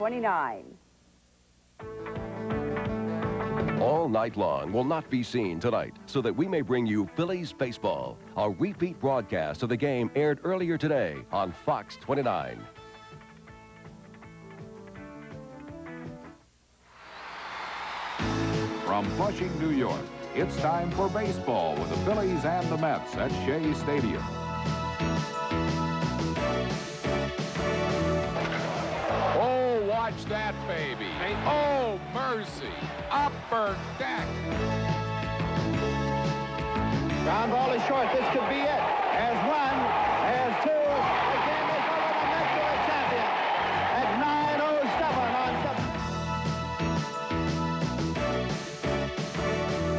29. All night long will not be seen tonight, so that we may bring you Phillies baseball. A repeat broadcast of the game aired earlier today on Fox 29. From Flushing, New York, it's time for baseball with the Phillies and the Mets at Shea Stadium. Oh, watch that, baby. Oh, mercy. Upper deck. Ground ball is short. This could be it. There's one. There's two. Again, they go to the Mets for the champion at 9:07 on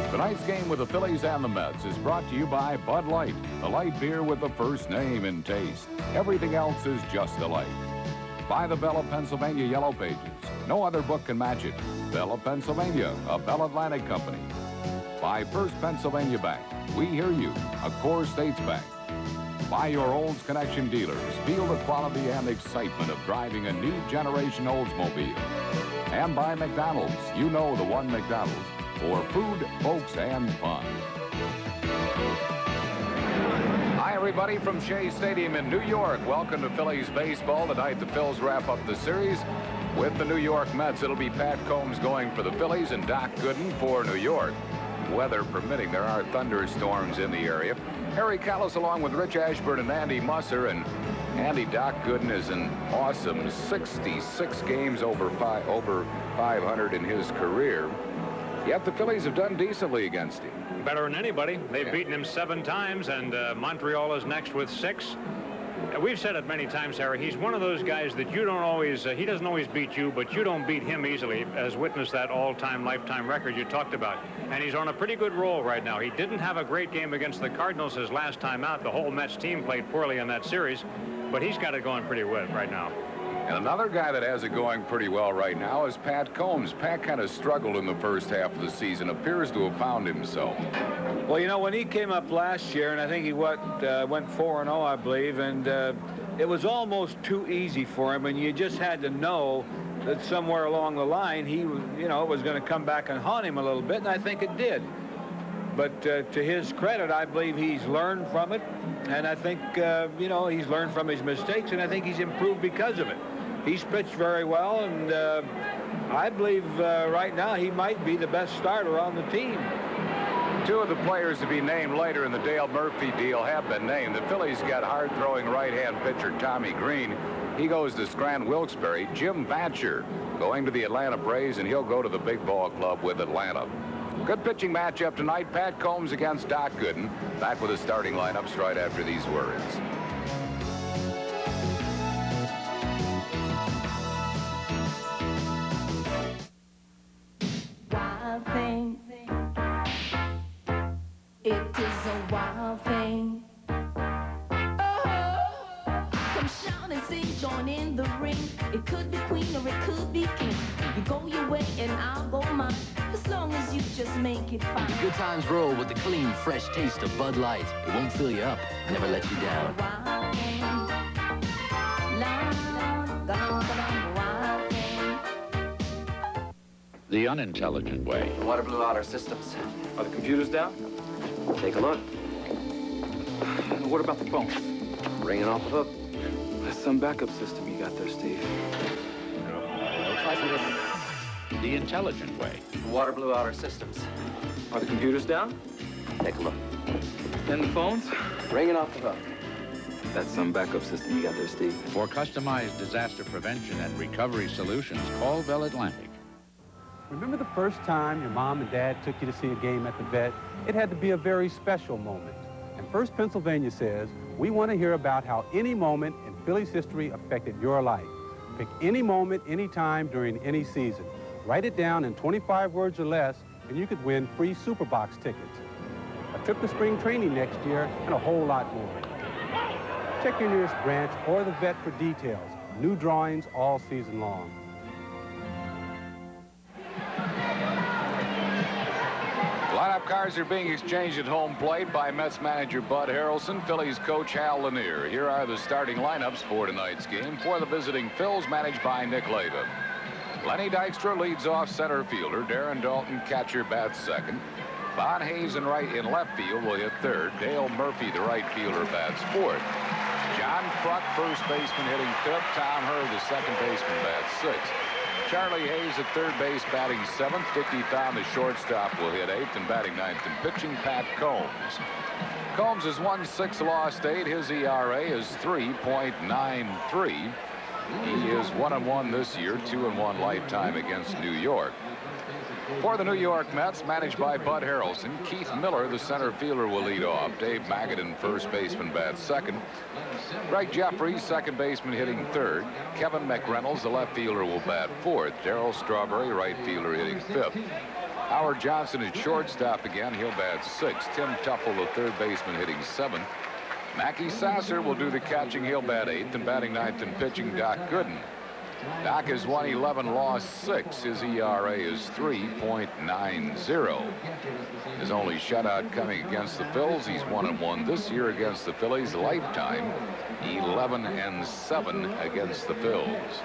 7. Tonight's game with the Phillies and the Mets is brought to you by Bud Light, the light beer with the first name in taste. Everything else is just a light. By the Bell of Pennsylvania Yellow Pages. No other book can match it. Bell of Pennsylvania, a Bell Atlantic company. By First Pennsylvania Bank. We hear you, a Core States Bank. By your Olds Connection dealers. Feel the quality and excitement of driving a new generation Oldsmobile. And by McDonald's. You know the one McDonald's. For food, folks, and fun. Hi, everybody from Shea Stadium in New York. Welcome to Phillies baseball. Tonight, the Phils wrap up the series with the New York Mets. It'll be Pat Combs going for the Phillies and Doc Gooden for New York. Weather permitting, there are thunderstorms in the area. Harry Callis along with Rich Ashburn and Andy Musser. And Andy Doc Gooden is an awesome 66 games over 500 in his career. Yet the Phillies have done decently against him. Better than anybody. They've beaten him 7 times, and Montreal is next with 6. We've said it many times, Harry. He's one of those guys that you don't always, he doesn't always beat you, but you don't beat him easily, as witness that all-time lifetime record you talked about. And he's on a pretty good roll right now. He didn't have a great game against the Cardinals his last time out. The whole Mets team played poorly in that series, but he's got it going pretty well right now. And another guy that has it going pretty well right now is Pat Combs. Pat kind of struggled in the first half of the season, appears to have found himself. Well, you know, when he came up last year, and I think he went 4-0, I believe, and it was almost too easy for him, and you just had to know that somewhere along the line he, you know, was going to come back and haunt him a little bit, and I think it did. But to his credit, I believe he's learned from it, and I think, you know, he's learned from his mistakes, and I think he's improved because of it. He's pitched very well, and I believe right now he might be the best starter on the team. 2 of the players to be named later in the Dale Murphy deal have been named. The Phillies got hard-throwing right-hand pitcher Tommy Green. He goes to Scranton Wilkes-Barre. Jim Batcher going to the Atlanta Braves, and he'll go to the big ball club with Atlanta. Good pitching matchup tonight. Pat Combs against Doc Gooden. Back with the starting lineups right after these words. Wild thing. It is a wild thing. Oh, come shout and sing, join in the ring. It could be queen or it could be king. You go your way and I'll go mine. As long as you just make it fine. Good times roll with the clean, fresh taste of Bud Light. It won't fill you up, never let you down. Wild thing. Wild thing. The unintelligent way. The water blew out our systems. Are the computers down? Take a look. What about the phone? Ringing off the hook. That's some backup system you got there, Steve. Try some this. The intelligent way. The water blew out our systems. Are the computers down? Take a look. And the phones? Ringing off the hook. That's some backup system you got there, Steve. For customized disaster prevention and recovery solutions, call Bell Atlantic. Remember the first time your mom and dad took you to see a game at the vet? It had to be a very special moment. And First Pennsylvania says, we want to hear about how any moment in Phillies history affected your life. Pick any moment, any time, during any season. Write it down in 25 words or less, and you could win free Superbox tickets, a trip to spring training next year, and a whole lot more. Check your nearest branch or the vet for details. New drawings all season long. Lineup cards are being exchanged at home plate by Mets manager Bud Harrelson, Phillies coach Hal Lanier. Here are the starting lineups for tonight's game for the visiting Phils, managed by Nick Latham. Lenny Dykstra leads off center fielder. Darren Dalton, catcher, bats second. Bon Hayes in left field will hit third. Dale Murphy, the right fielder, bats fourth. John Kruk, first baseman, hitting fifth. Tom Herr, the second baseman, bats sixth. Charlie Hayes at third base, batting seventh. Dickie Thom, the shortstop, will hit eighth, and batting ninth and pitching, Pat Combs. Combs has won 6, lost 8. His ERA is 3.93. He is 1-1 this year, 2-1 lifetime against New York. For the New York Mets, managed by Bud Harrelson, Keith Miller, the center fielder, will lead off. Dave Magadan, first baseman, bats second. Greg Jeffries, second baseman, hitting third. Kevin McReynolds, the left fielder, will bat fourth. Darryl Strawberry, right fielder, hitting fifth. Howard Johnson at shortstop again. He'll bat sixth. Tim Tuffle, the third baseman, hitting seventh. Mackie Sasser will do the catching. He'll bat eighth, and batting ninth and pitching, Doc Gooden. Doc has won 11, lost 6. His ERA is 3.90. His only shutout coming against the Phils. He's 1-1 this year against the Phillies. Lifetime 11-7 against the Phils.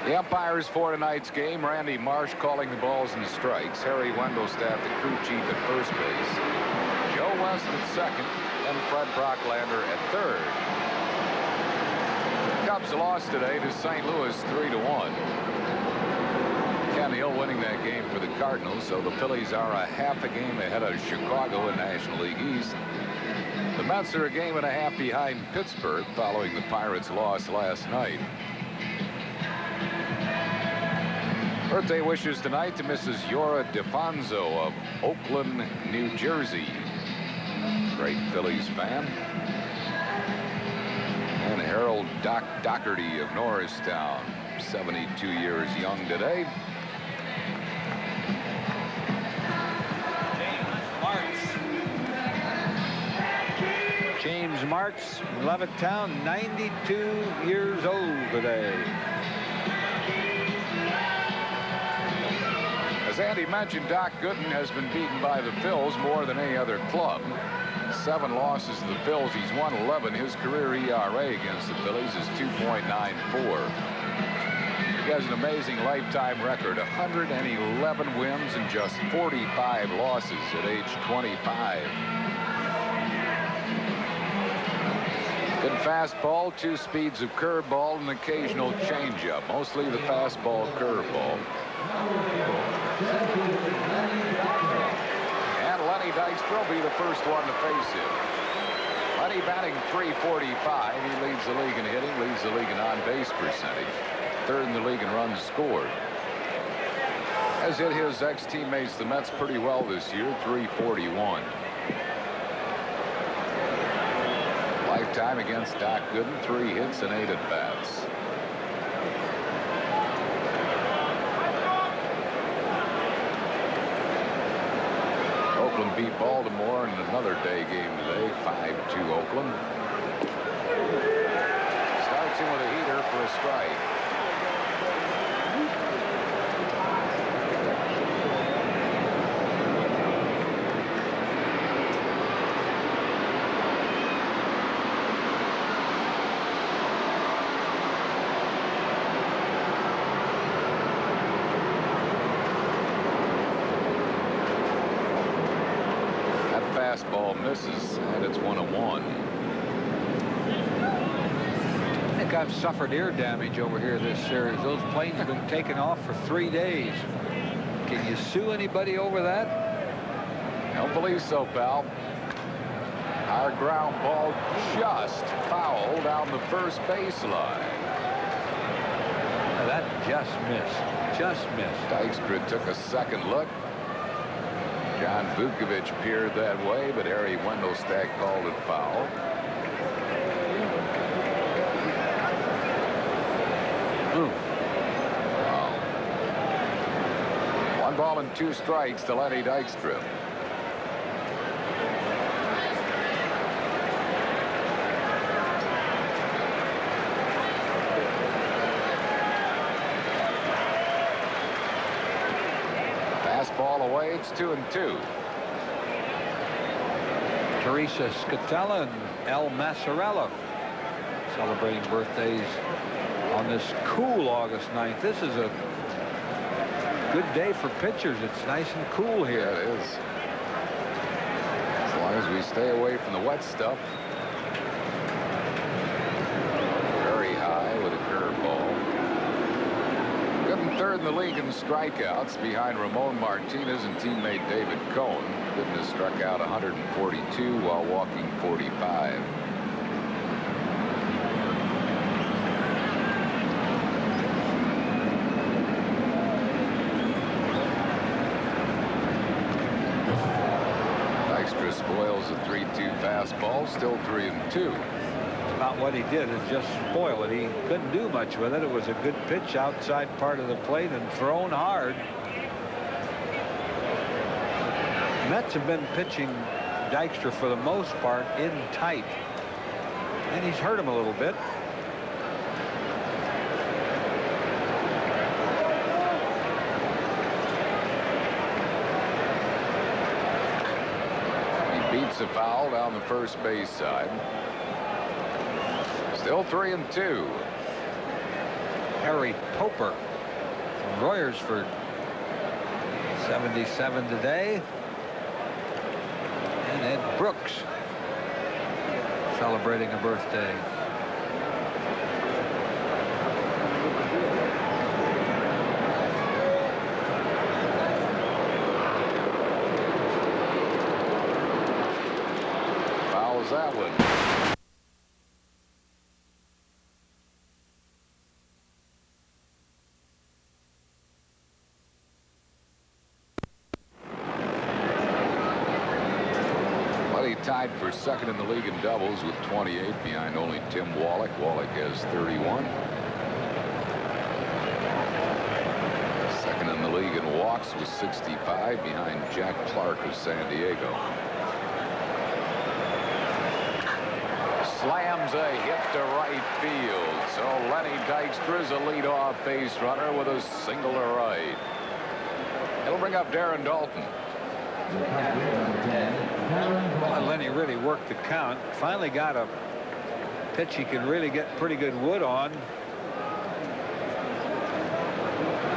The umpires for tonight's game: Randy Marsh calling the balls and strikes. Harry Wendelstadt, the crew chief, at first base. Joe West at second, and Fred Brocklander at third. Cubs lost today to St. Louis 3-1. Ken Hill winning that game for the Cardinals, so the Phillies are a half a game ahead of Chicago in National League East. The Mets are a game and a half behind Pittsburgh following the Pirates' loss last night. Birthday wishes tonight to Mrs. Yora DeFonso of Oakland, New Jersey. Great Phillies fan. And Harold Doherty of Norristown, 72 years young today. James Marks, Levittown, 92 years old today. As Andy mentioned, Doc Gooden has been beaten by the Phils more than any other club. 7 losses to the Phils. He's won 11. His career ERA against the Phillies is 2.94. He has an amazing lifetime record: 111 wins and just 45 losses at age 25. Good fastball, 2 speeds of curveball, and occasional changeup. Mostly the fastball, curveball. And Lenny Dykstra will be the first one to face him. Lenny batting .345. He leads the league in hitting, leads the league in on-base percentage. Third in the league in runs scored. Has hit his ex-teammates, the Mets, pretty well this year, .341. Lifetime against Doc Gooden, 3 hits and 8 at-bats. Oakland beat Baltimore in another day game today, 5-2 Oakland. Starts him with a heater for a strike. Fastball misses, and it's 1-1. I think I've suffered ear damage over here this series. Those planes have been taken off for 3 days. Can you sue anybody over that? Don't believe so, pal. Our ground ball just foul down the first baseline. That just missed. Just missed. Dykstra took a second look. John Vukovich appeared that way, but Harry Wendelstadt called it foul. Wow. 1 ball and 2 strikes to Lenny Dykstra. Fastball away, it's 2-2. Teresa Scatella and El Massarella celebrating birthdays on this cool August 9th. This is a good day for pitchers. It's nice and cool here. Yeah, it is. As long as we stay away from the wet stuff. Very high with a curveball. Good and third in the league in strikeouts behind Ramon Martinez and teammate David Cohn. Gooden has struck out 142 while walking 45. Spoils a 3-2 fastball, still 3-2. About what he did is just spoil it. He couldn't do much with it. It was a good pitch outside part of the plate and thrown hard. Mets have been pitching Dykstra for the most part in tight, and he's hurt him a little bit. Beats a foul down the first base side. Still 3-2. Harry Poper from Royersford, 77 today. And Ed Brooks celebrating a birthday. That one. Well, he tied for second in the league in doubles with 28 behind only Tim Wallach. Wallach has 31. Second in the league in walks with 65 behind Jack Clark of San Diego. Slams a hit to right field. So Lenny Dykstra is a leadoff base runner with a single to right. It'll bring up Darren Dalton. Well, Lenny really worked the count. Finally got a pitch he can really get pretty good wood on.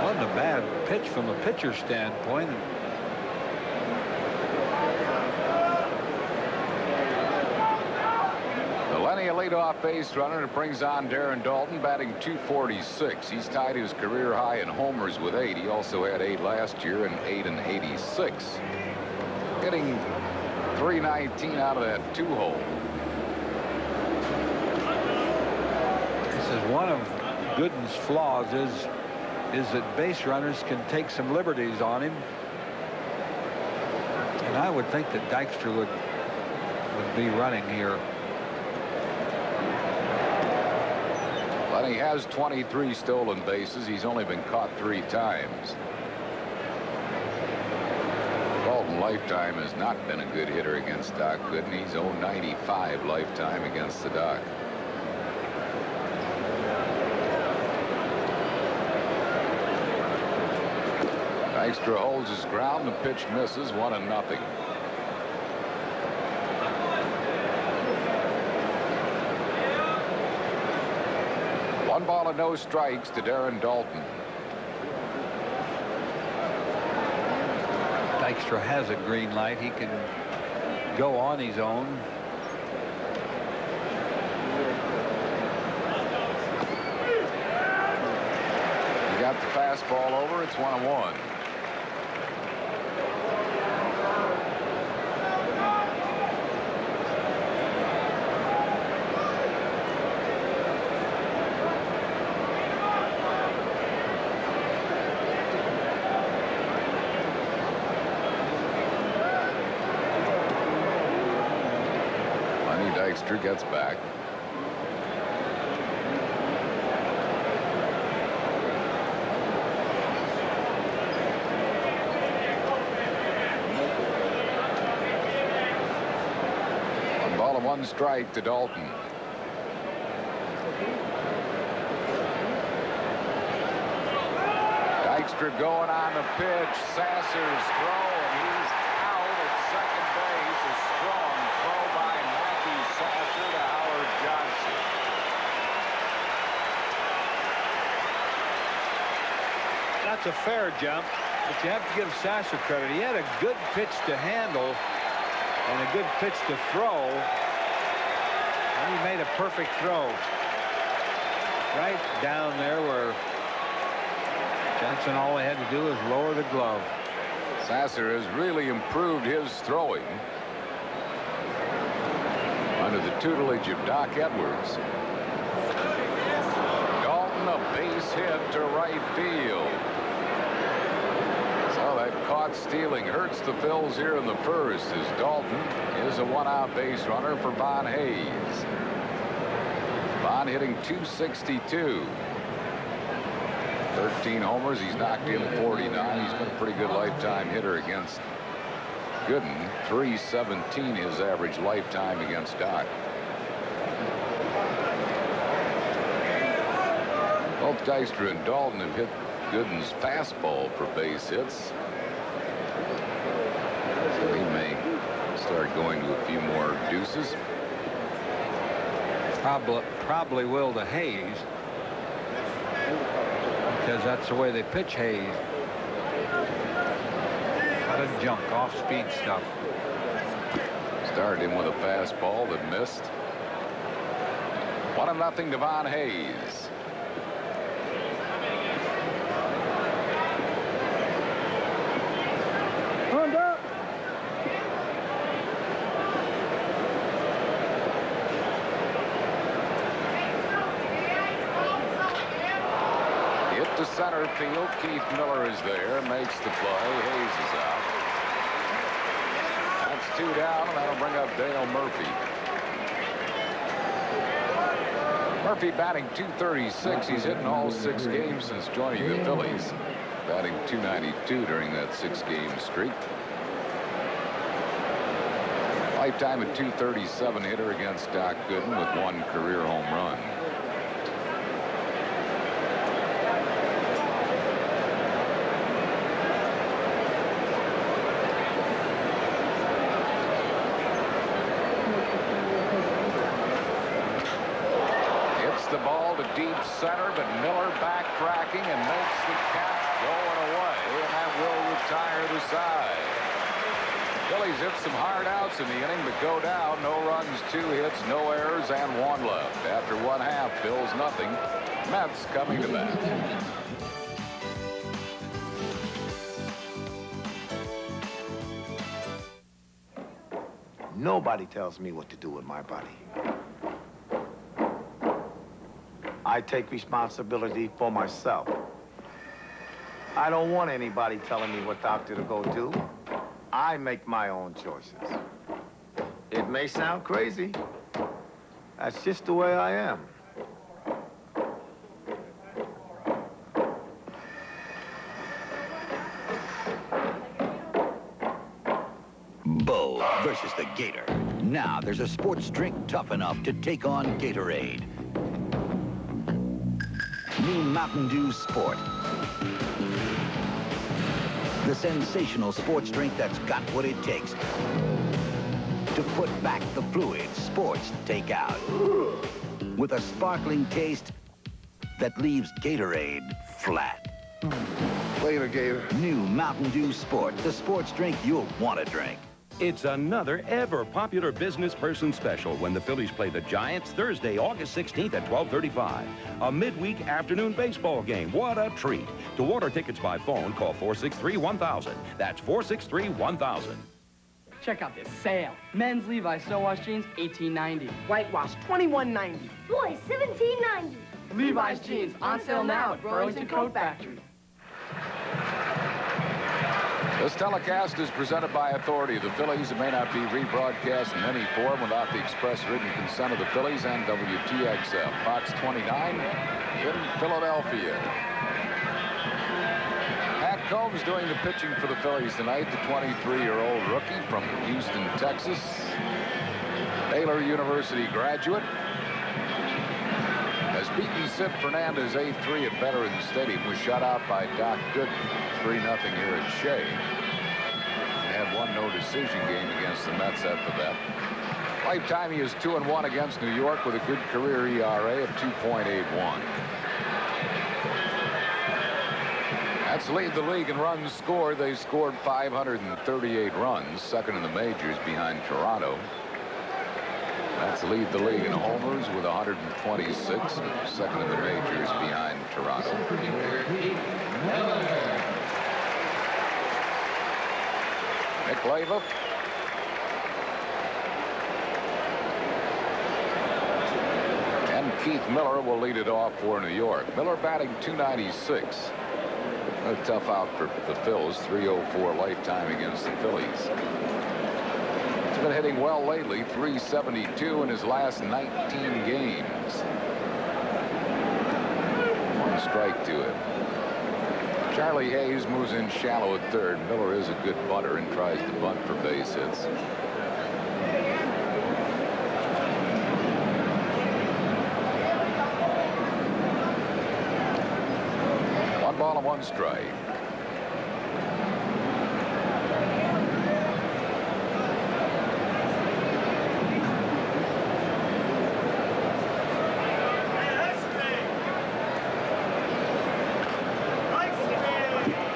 Wasn't a bad pitch from a pitcher standpoint. Lenny, a leadoff base runner, and brings on Darren Dalton, batting .246. He's tied his career high in homers with 8. He also had 8 last year and 8 in '86. Getting .319 out of that 2-hole. This is one of Gooden's flaws is that base runners can take some liberties on him. And I would think that Dykstra would be running here. Lenny has 23 stolen bases. He's only been caught 3 times. Dalton lifetime has not been a good hitter against Doc Gooden. He's 0.95 lifetime against the Doc. Dykstra holds his ground. The pitch misses. 1-0. One ball and no strikes to Darren Dalton. Dykstra has a green light. He can go on his own. He got the fastball over. It's 1-1. Dykstra gets back. One ball and 1 strike to Dalton. Dykstra going on the pitch. Sasser's throw, and he's out at second base. A strong throw by Matthew Sasser to Howard Johnson. That's a fair jump, but you have to give Sasser credit. He had a good pitch to handle and a good pitch to throw, and he made a perfect throw right down there where Jensen, all he had to do was lower the glove. Sasser has really improved his throwing under the tutelage of Doc Edwards. Dalton, a base hit to right field. So that caught stealing hurts the Phils here in the first, as Dalton is a one-out base runner for Von Hayes. Von hitting .262. 13 homers. He's knocked in 49. He's been a pretty good lifetime hitter against Gooden. .317 his average lifetime against Doc. Both Dykstra and Dalton have hit Gooden's fastball for base hits. So he may start going to a few more deuces. Probably will to Hayes, because that's the way they pitch Hayes. What a junk, off-speed stuff. Started him with a fastball that missed. 1-0 to Von Hayes. To center field. Keith Miller is there, makes the play. Hayes is out. That's 2 down, and that'll bring up Dale Murphy. Murphy batting .236. He's hit in all 6 games since joining the Phillies, batting .292 during that 6-game streak. Lifetime at .237 hitter against Doc Gooden with 1 career home run. The ball to deep center, but Miller backtracking and makes the catch, going away, and that will retire the side. Phillies hit some hard outs in the inning, but go down. No runs, 2 hits, no errors, and 1 left. After 1/2, Phil's nothing. Mets coming to bat. Nobody tells me what to do with my body. I take responsibility for myself. I don't want anybody telling me what doctor to go do. I make my own choices. It may sound crazy. That's just the way I am. Bull versus the Gator. Now there's a sports drink tough enough to take on Gatorade. New Mountain Dew Sport. The sensational sports drink that's got what it takes to put back the fluid sports take out. With a sparkling taste that leaves Gatorade flat. Later, Gator. New Mountain Dew Sport, the sports drink you'll want to drink. It's another ever popular business person special when the Phillies play the Giants Thursday, August 16th at 12:35. A midweek afternoon baseball game. What a treat. To order tickets by phone, call 463-1000. That's 463-1000. Check out this sale. Men's Levi's Sew-Wash jeans, $18.90. Whitewash, $21.90. Boys, $17.90. Levi's jeans on sale now at Burlington Coat Factory. This telecast is presented by authority of the Phillies. It may not be rebroadcast in any form without the express written consent of the Phillies and WTXF. Fox 29 in Philadelphia. Pat Combs doing the pitching for the Phillies tonight, the 23-year-old rookie from Houston, Texas. Baylor University graduate. Has beaten Sid Fernandez 8-3 at Veterans Stadium. Was shut out by Doc Gooden 3-0 here at Shea. And had one no-decision game against the Mets at the vet. Lifetime, he is 2-1 against New York with a good career ERA of 2.81. Mets lead the league in runs scored. They scored 538 runs, second in the majors behind Toronto. Mets lead the league in homers with 126, second in the majors behind Toronto. Nick Leyva. And Keith Miller will lead it off for New York. Miller batting .296. A tough out for the Phils. .304 lifetime against the Phillies. He's been hitting well lately. .372 in his last 19 games. One strike to him. Charlie Hayes moves in shallow at third. Miller is a good bunter and tries to bunt for base hits. One ball and one strike.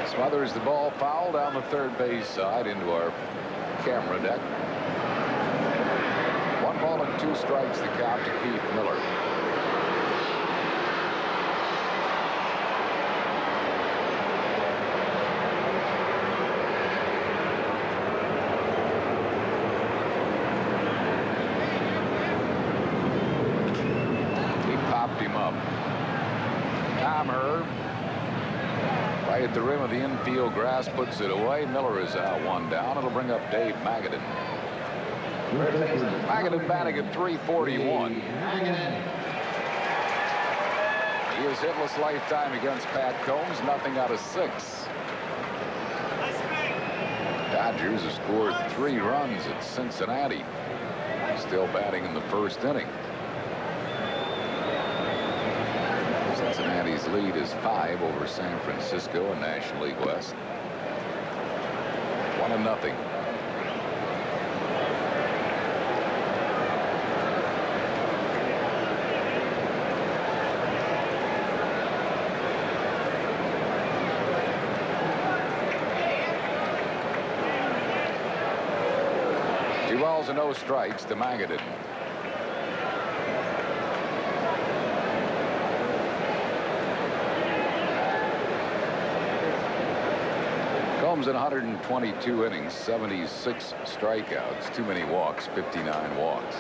Smothers the ball foul down the third base side into our camera deck. One ball and two strikes the count to Keith Miller. He popped him up. Tom Herb right at the rim of the infield grass puts it away. Miller is out, one down. It'll bring up Dave Magadan. Magadan batting at .341. He is hitless lifetime against Pat Combs. Nothing out of 6. Dodgers have scored 3 runs at Cincinnati. Still batting in the first inning. Cincinnati's lead is 5 over San Francisco in National League West. 1-0. Two balls and no strikes to Magadan. Combs in 122 innings, 76 strikeouts, too many walks, 59 walks.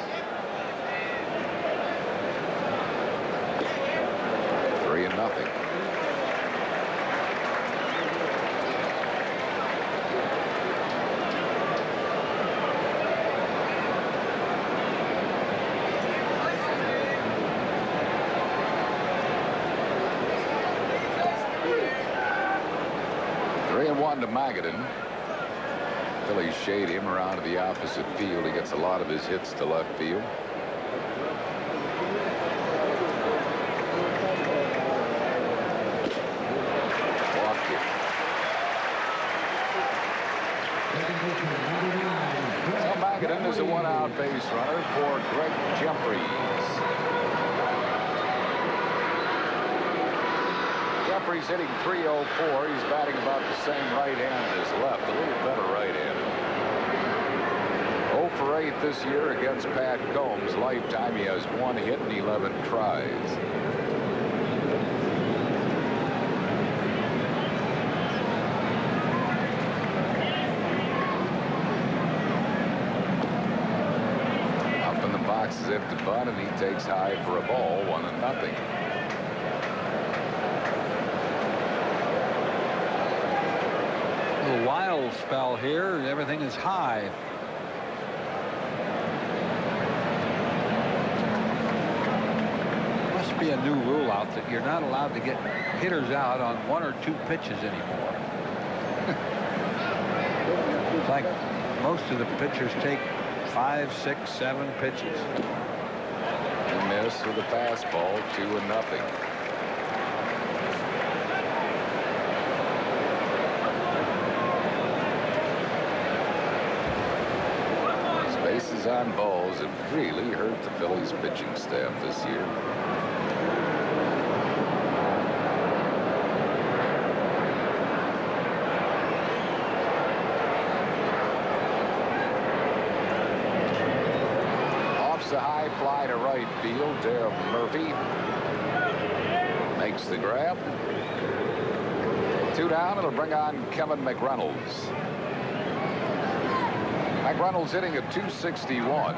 3-0. To Magadan. Phillies shade him around to the opposite field. He gets a lot of his hits to left field. Walked it. So Magadan is a one-out base runner for Greg Jeffries. Jeffries hitting .304. He's batting about the same right hand as left. A little better right-handed. 0 for 8 this year against Pat Combs. Lifetime, he has 1 hit and 11 tries. Up in the boxes after bunt, and he takes high for a ball. 1-0. A wild spell here. Everything is high. Must be a new rule out that you're not allowed to get hitters out on 1 or 2 pitches anymore. It's like most of the pitchers take 5, 6, 7 pitches. He missed with a fastball. 2-0. Bases on balls have really hurt the Phillies pitching staff this year. a high fly to right field. Darryl Murphy makes the grab. 2 down. It'll bring on Kevin McReynolds. McReynolds hitting at .261.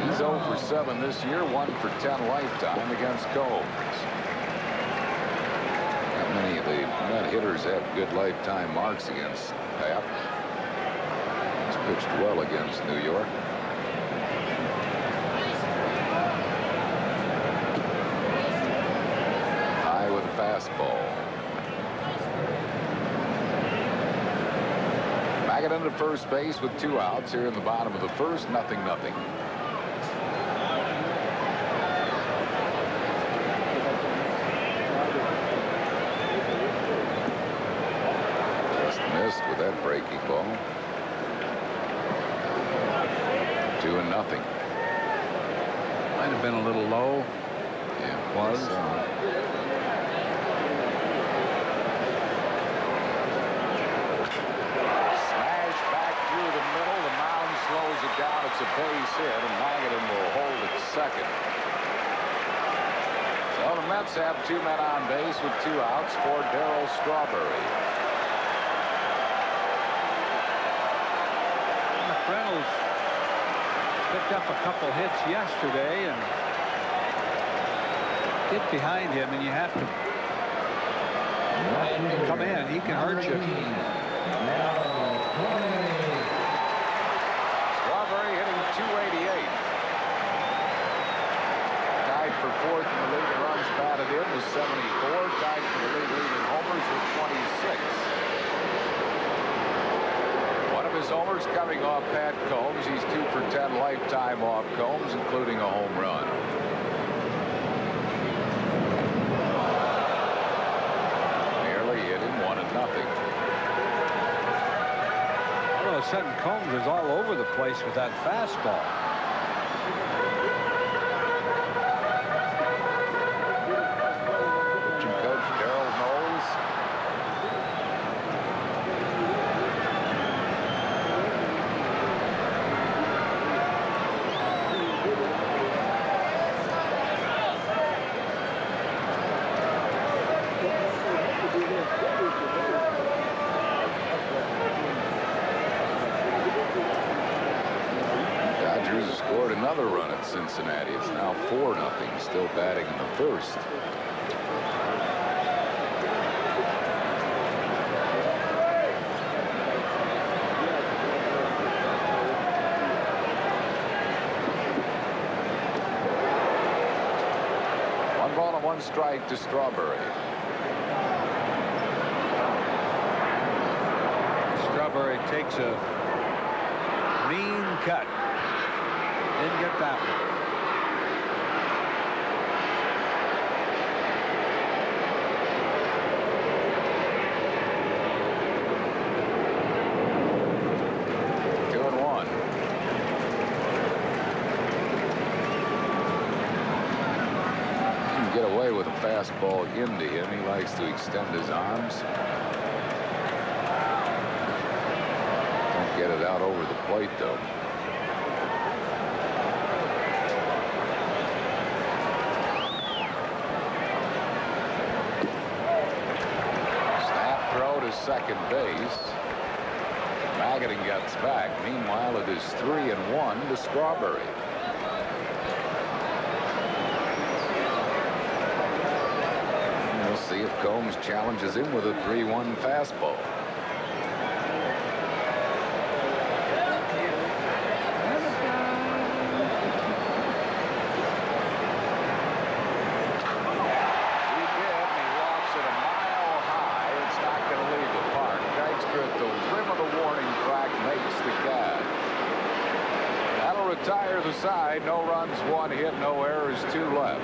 He's 0 for 7 this year, 1 for 10 lifetime against Combs. Not many of the net hitters have good lifetime marks against Pap. He's pitched well against New York. High with a fastball. Back it into first base with 2 outs here in the bottom of the first. 0-0. Just missed with that breaking ball. 2-0. Might have been a little low. Yeah, it was. Smash back through the middle. The mound slows it down. It's a base hit, and Magadan will hold at second. So the Mets have 2 men on base with 2 outs for Darryl Strawberry. Reynolds picked up a couple hits yesterday and get behind him, and you have to come in. He can hurt you. Strawberry hitting .288. Tied for 4th in the league in runs batted in with 74. Tied for the league lead in homers with 26. His homers coming off Pat Combs. He's 2 for 10 lifetime off Combs, including a home run. Nearly hit him 1-0. All of a sudden, Combs is all over the place with that fastball. Pitching coach Darryl Knowles. Another run at Cincinnati. It's now 4-0. Still batting in the first. One ball and 1 strike to Strawberry. Strawberry takes a mean cut. Didn't get that one. Get away with a fastball into him. He likes to extend his arms. Don't get it out over the plate, though. Snap throw to second base. Magadan gets back. Meanwhile, it is 3-1 to Strawberry. See if Combs challenges him with a 3-1 fastball. He did, and he walks it a mile high. It's not going to leave the park. Dykstra at the rim of the warning track makes the catch. That'll retire the side. No runs, 1 hit, no errors, 2 left.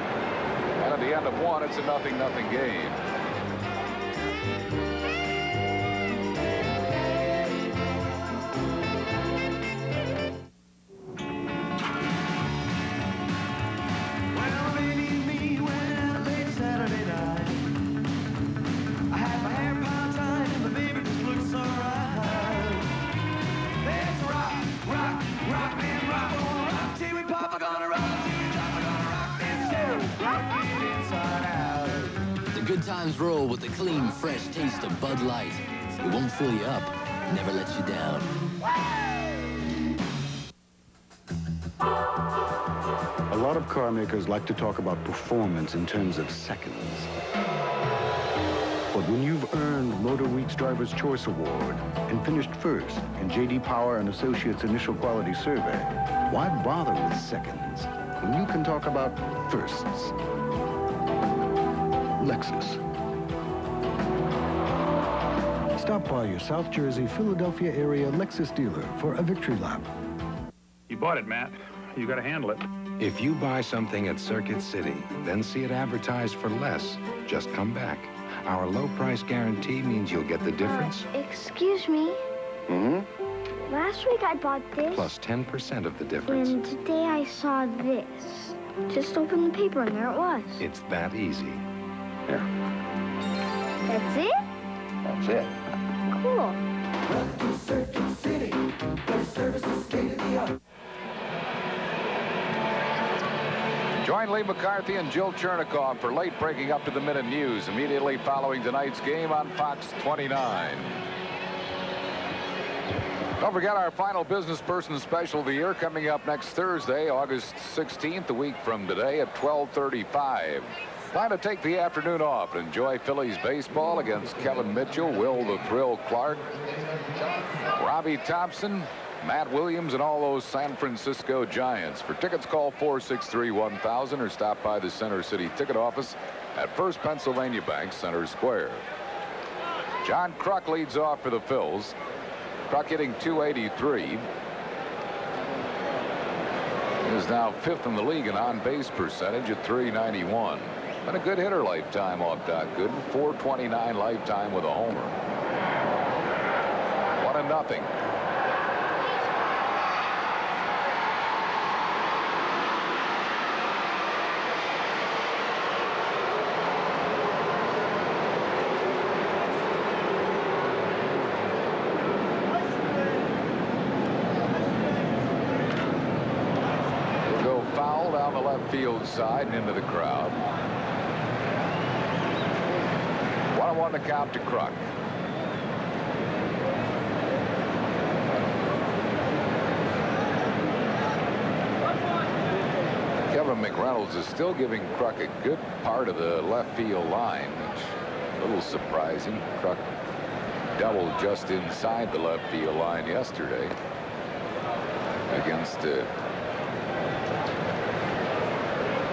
And at the end of 1, it's a 0-0 game. Rock, rock, rock, man, rock. Good times roll with the clean, fresh taste of Bud Light. It won't fill you up, never lets you down. A lot of car makers like to talk about performance in terms of seconds. But when you've earned Motor Week's Driver's Choice Award and finished first in J.D. Power and Associates' Initial Quality Survey, why bother with seconds when you can talk about firsts? Lexus. Stop by your South Jersey, Philadelphia area Lexus dealer for a victory lap. You bought it, Matt. You got to handle it. If you buy something at Circuit City, then see it advertised for less, just come back. Our low price guarantee means you'll get the difference. Excuse me. Mm-hmm. Last week I bought this. Plus 10% of the difference. And today I saw this. Just open the paper and there it was. It's that easy. Here. That's it? That's it. Cool. Circuit City, where service is state of the art. Join Lee McCarthy and Jill Chernikoff for late breaking up to the minute news immediately following tonight's game on Fox 29. Don't forget our final business person special of the year coming up next Thursday, August 16th, a week from today at 12:35. Plan to take the afternoon off and enjoy Phillies baseball against Kevin Mitchell, Will the Thrill Clark, Robbie Thompson, Matt Williams, and all those San Francisco Giants. For tickets, call 463-1000 or stop by the Center City ticket office at First Pennsylvania Bank, Center Square. John Kruk leads off for the Phils. Kruk hitting .283. He is now 5th in the league in on-base percentage at .391. Been a good hitter lifetime off Doc Gooden. .429 lifetime with a homer. 1-0. Field side and into the crowd. 1-1 to count to Kruk. Kevin McReynolds is still giving Kruk a good part of the left field line, which is a little surprising. Kruk doubled just inside the left field line yesterday against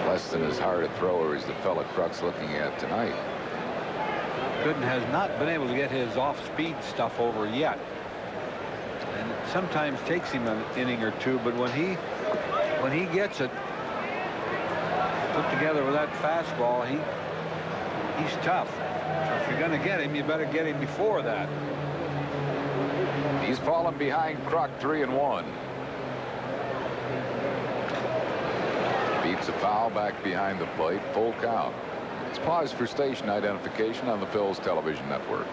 less than as hard a thrower as the fella Kruk's looking at tonight. Gooden has not been able to get his off-speed stuff over yet. And it sometimes takes him an inning or two, but when he gets it put together with that fastball, he's tough. So if you're going to get him, you better get him before that. He's fallen behind Kruk 3-1. Beats a foul back behind the plate. Full count. Let's pause for station identification on the Phil's television network.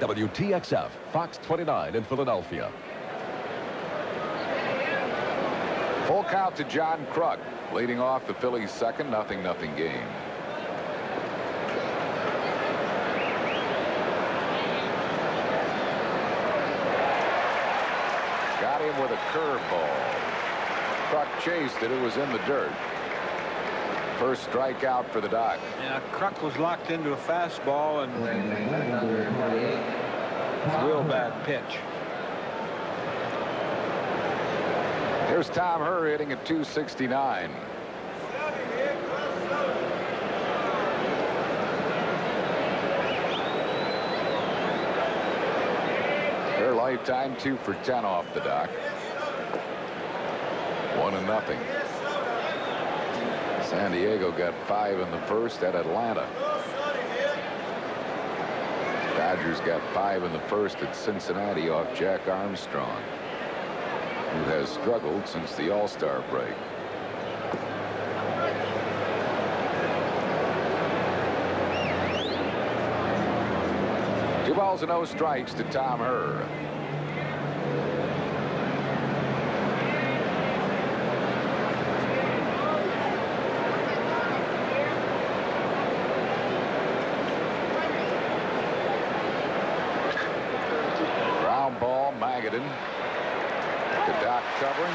WTXF, Fox 29 in Philadelphia. Full count to John Kruk, leading off the Phillies' second 0-0 game. Got him with a curveball. Kruk chased it. It was in the dirt. First strikeout for the Doc. Yeah, Kruk was locked into a fastball and real bad pitch. Here's Tom Herr hitting at .269. Their lifetime 2 for 10 off the Doc. 1-0. San Diego got 5 in the first at Atlanta. Dodgers got 5 in the first at Cincinnati off Jack Armstrong, who has struggled since the All-Star break. Two balls and no strikes to Tom Herr. Gooden. Doc covering.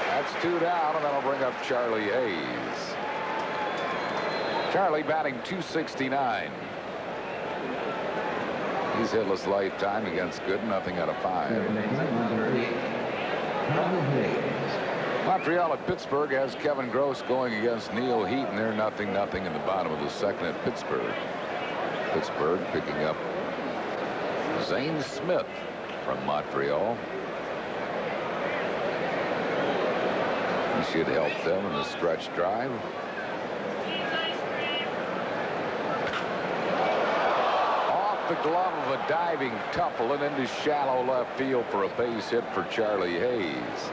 That's 2 down, and that'll bring up Charlie Hayes. Charlie batting .269. He's hitless lifetime against Gooden, nothing out of 5. Montreal at Pittsburgh has Kevin Gross going against Neil Heat, and they're 0-0 in the bottom of the second at Pittsburgh. Pittsburgh picking up Zane Smith from Montreal. He should help them in the stretch drive. Off the glove of a diving Tuffle and into shallow left field for a base hit for Charlie Hayes.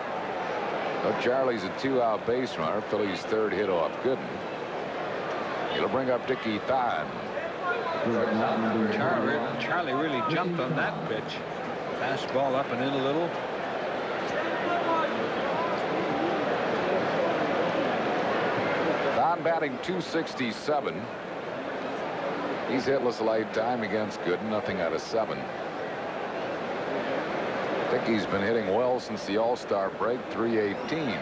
So Charlie's a 2-out base runner. Phillies' 3rd hit off Gooden. It'll bring up Dickie Thon. Charlie really jumped on that pitch. Fastball up and in a little. Thon batting .267. He's hitless lifetime against Gooden, nothing out of 7. Dickie's been hitting well since the All-Star break, .318.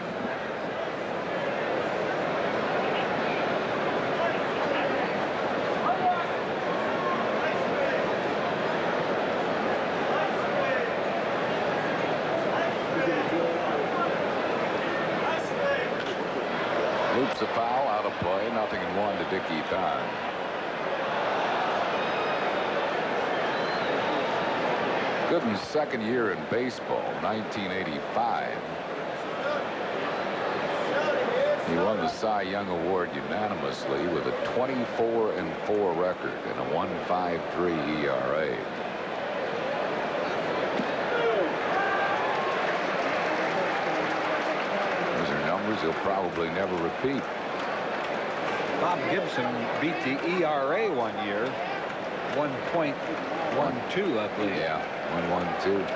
Loops a foul, out of play, 0-1 to Dickie Thon. Gooden's 2nd year in baseball, 1985. He won the Cy Young Award unanimously with a 24-4 record and a 1.53 ERA. Those are numbers he'll probably never repeat. Bob Gibson beat the ERA one year, 1.12, I believe. Yeah, 1.12.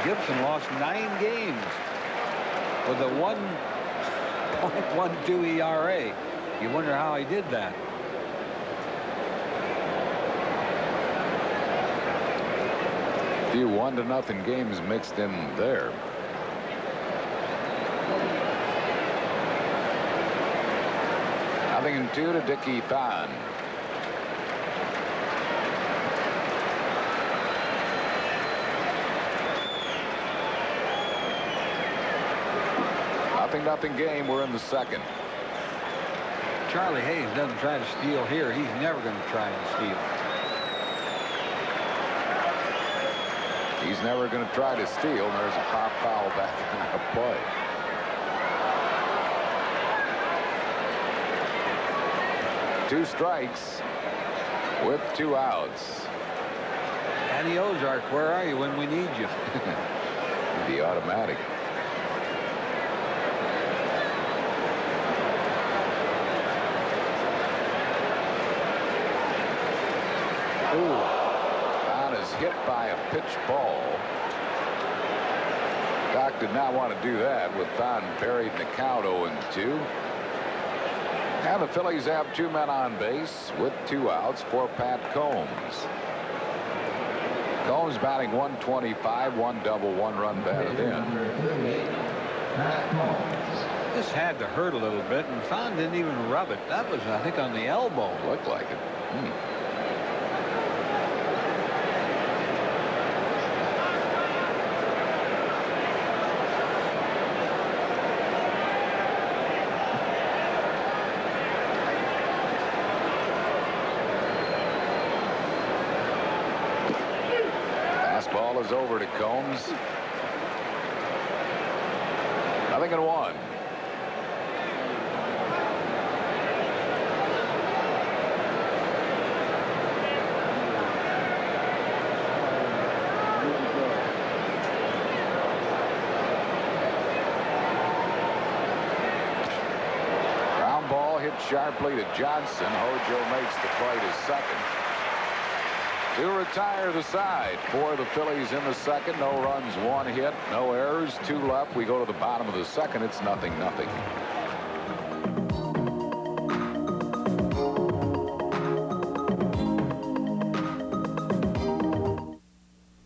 Gibson lost 9 games with a 1.12 ERA. You wonder how he did that. A few 1-0 games mixed in there. Nothing in 2 to Dickie Thon. Nothing game. We're in the 2nd. Charlie Hayes doesn't try to steal here. He's never going to try and steal. He's never going to try to steal. And there's a pop foul back out of play. Two strikes with 2 outs. Danny Ozark, where are you when we need you? The automatic. Thon is hit by a pitch ball. Doc did not want to do that with Thon buried in the count 0-2. And the Phillies have 2 men on base with 2 outs for Pat Combs. Combs batting .125, 1 double, 1 run batted in. This had to hurt a little bit, and Thon didn't even rub it. That was, I think, on the elbow. Looked like it. Fastball is over to Combs. 0-1. Ground ball hit sharply to Johnson. Hojo makes the play to second. To retire the side for the Phillies in the second. No runs, 1 hit, no errors, 2 left. We go to the bottom of the second. It's 0-0.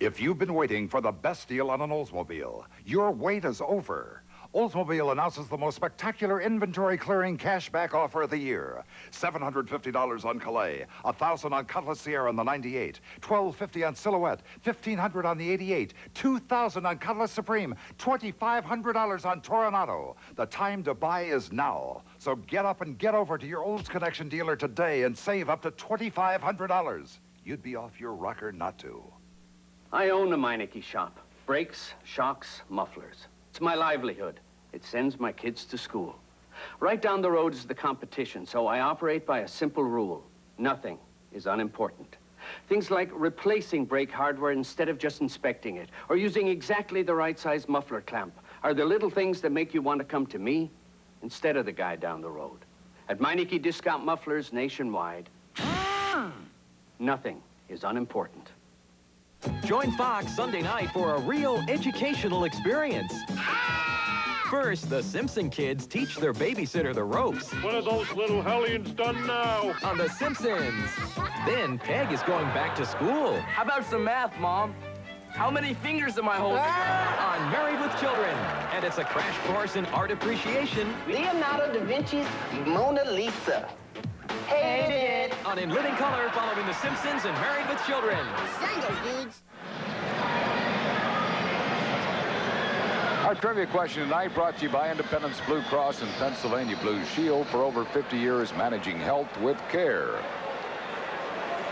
If you've been waiting for the best deal on an Oldsmobile, your wait is over. Oldsmobile announces the most spectacular inventory-clearing cashback offer of the year. $750 on Calais, $1,000 on Cutlass Sierra on the 98, $1,250 on Silhouette, $1,500 on the 88, $2,000 on Cutlass Supreme, $2,500 on Toronado. The time to buy is now. So get up and get over to your Olds Connection dealer today and save up to $2,500. You'd be off your rocker not to. I own a Meineke shop. Brakes, shocks, mufflers. It's my livelihood. It sends my kids to school. Right down the road is the competition, so I operate by a simple rule. Nothing is unimportant. Things like replacing brake hardware instead of just inspecting it, or using exactly the right size muffler clamp, are the little things that make you want to come to me instead of the guy down the road. At Meineke Discount Mufflers nationwide, nothing is unimportant. Join Fox Sunday night for a real educational experience. First, the Simpson kids teach their babysitter the ropes. What have those little hellions done now? On The Simpsons. Then Peg is going back to school. How about some math, Mom? How many fingers am I holding? On Married with Children. And it's a crash course in art appreciation. Leonardo da Vinci's Mona Lisa. Hate it. On In Living Color, following The Simpsons and Married with Children. Sango, dudes. Our trivia question tonight brought to you by Independence Blue Cross and Pennsylvania Blue Shield, for over 50 years managing health with care.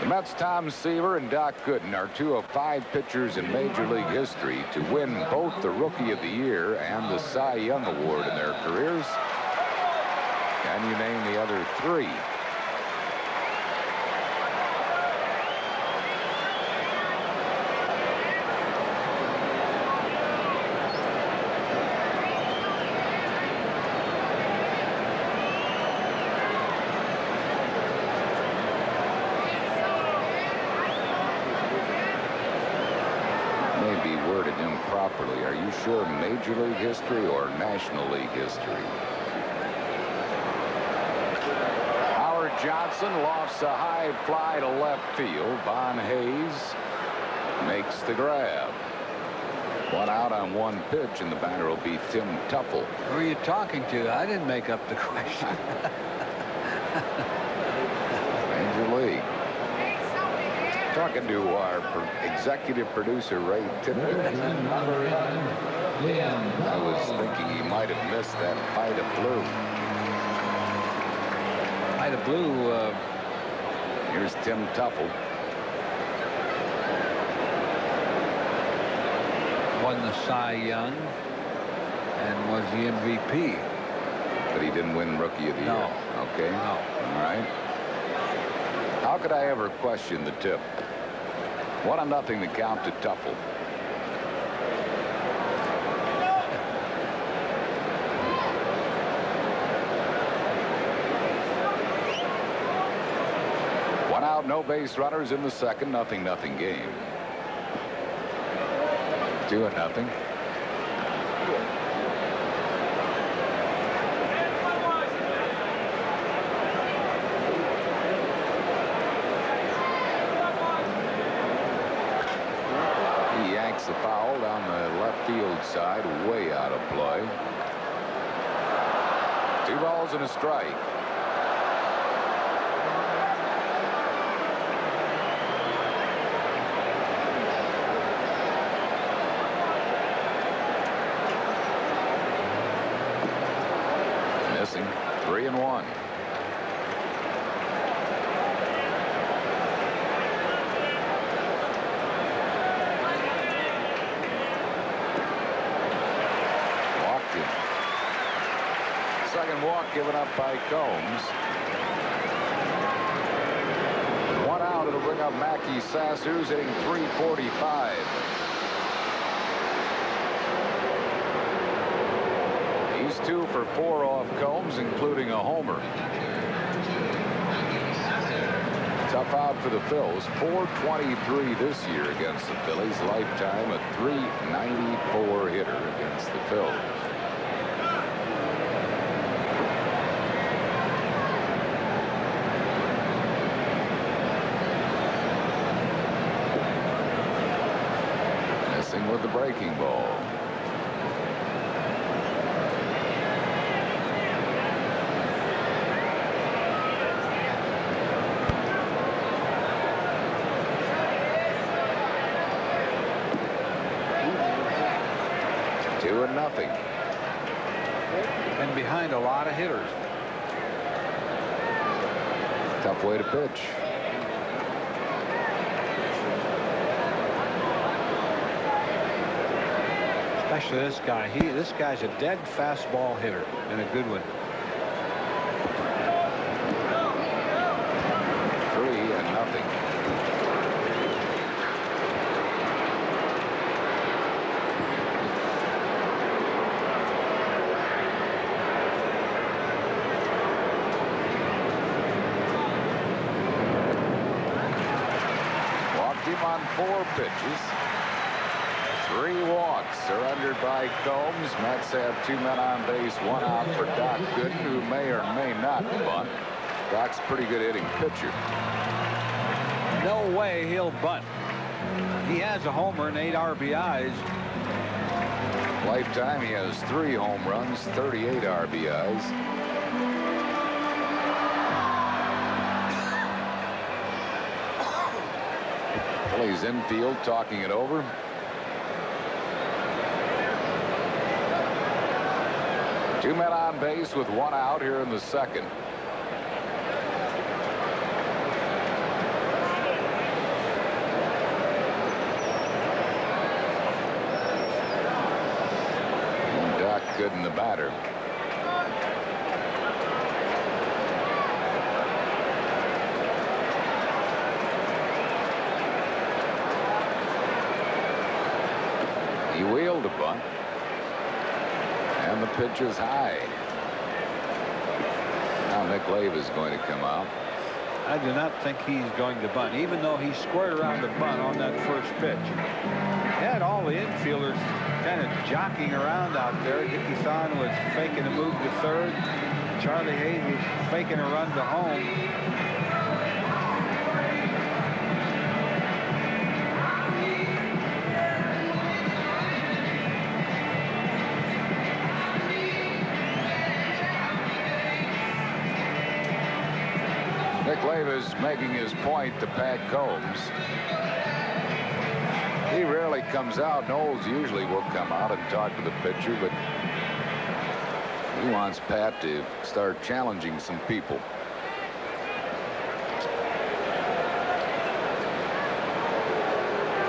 The Mets' Tom Seaver and Doc Gooden are two of 5 pitchers in Major League history to win both the Rookie of the Year and the Cy Young Award in their careers. Can you name the other 3? Improperly. Are you sure Major League history or National League history? Howard Johnson lofts a high fly to left field. Von Hayes makes the grab. 1 out on 1 pitch, and the batter will be Tim Tuffle. Who are you talking to? I didn't make up the question. Major League. Talking to our executive producer, Ray Tippett. I was thinking he might have missed that Fight of Blue. Fight of Blue. Here's Tim Tuffle. Won the Cy Young and was the MVP. But he didn't win Rookie of the Year. Okay. No. All right. How could I ever question the tip? 1-0 the count to Tuffle. One out, no base runners in the second. 0-0 game. 2-0. The foul down the left field side, way out of play. 2 balls and a strike. Missing. 3-1. Second walk given up by Combs. 1 out, it'll bring up Mackey Sass, who's hitting .345. He's 2 for 4 off Combs, including a homer. Tough out for the Phils. .423 this year against the Phillies. Lifetime a .394 hitter against the Phils. 2-0. And behind a lot of hitters. Tough way to pitch. Especially this guy. This guy's a dead fastball hitter, and a good one. 3-0. Walked him on 4 pitches. 3 walks surrendered by Combs. Mets have 2 men on base, 1 out for Doc Gooden, who may or may not bunt. Doc's a pretty good hitting pitcher. No way he'll bunt. He has a homer and 8 RBIs. Lifetime, he has 3 home runs, 38 RBIs. Phillies infield talking it over. Two men on base with 1 out here in the second. And Doc Gooden, the batter. He wheeled a bunt. And the pitch is high. Now Nick Lave is going to come out. I do not think he's going to bunt, even though he squared around the bunt on that first pitch. He had all the infielders kind of jockeying around out there. Dickie Thon was faking a move to third. Charlie Hayes was faking a run to home. Nick Lave is making his point to Pat Combs. He rarely comes out. Knowles usually will come out and talk to the pitcher, but he wants Pat to start challenging some people.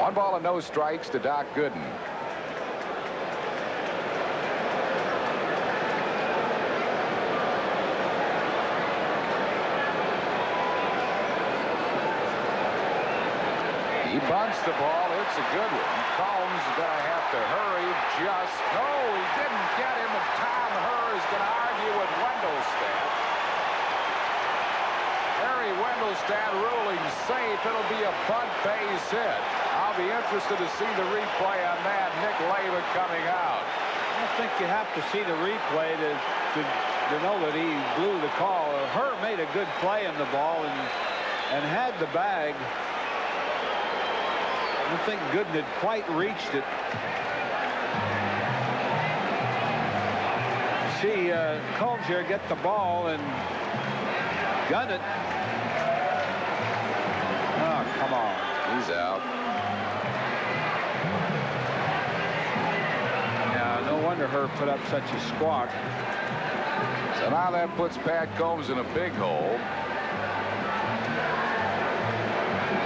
One ball and no strikes to Doc Gooden. He bunts the ball. It's a good one. Combs is going to have to hurry just. No, he didn't get him. And Tom Herr is going to argue with Wendelstedt. Harry Wendelstedt ruling safe. It'll be a bunt base hit. I'll be interested to see the replay on that. Nick Lava coming out. I think you have to see the replay to know that he blew the call. Herr made a good play in the ball and had the bag. I don't think Gooden had quite reached it. See Combs here get the ball and gun it. Oh, come on. He's out. Yeah, no wonder Herr put up such a squawk. So now that puts Pat Combs in a big hole.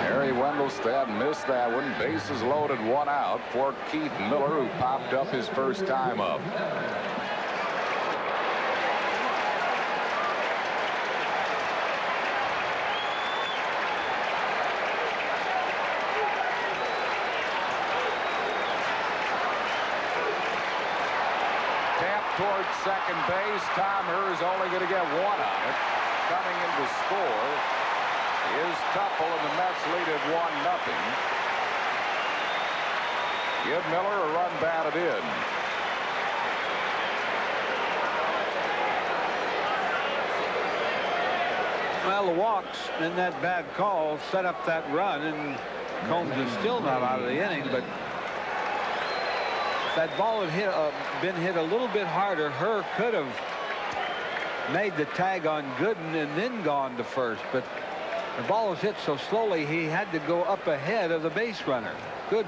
Harry Wendelstedt missed that one. Bases loaded, 1 out for Keith Miller, who popped up his first time up. Tap towards second base. Tom Herr is only going to get 1 on it. Coming in to score is Tuffle, and the Mets lead at 1-0. Give Miller a run batted in. Well, the walks in that bad call set up that run, and Combs is still not out of the inning, but if that ball had been hit a little bit harder, Herr could have made the tag on Gooden and then gone to first, but the ball was hit so slowly he had to go up ahead of the base runner. Gooden.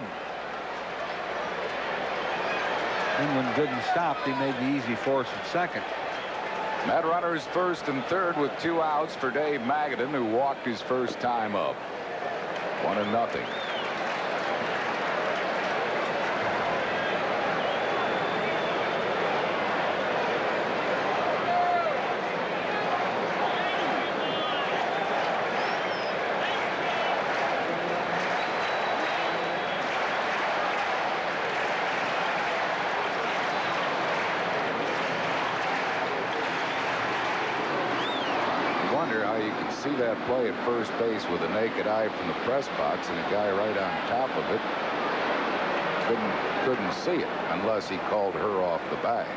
Then when Gooden stopped, he made the easy force at second. Met runners first and third with 2 outs for Dave Magadan, who walked his first time up. 1-0. See that play at first base with a naked eye from the press box and a guy right on top of it couldn't see it unless he called her off the bag.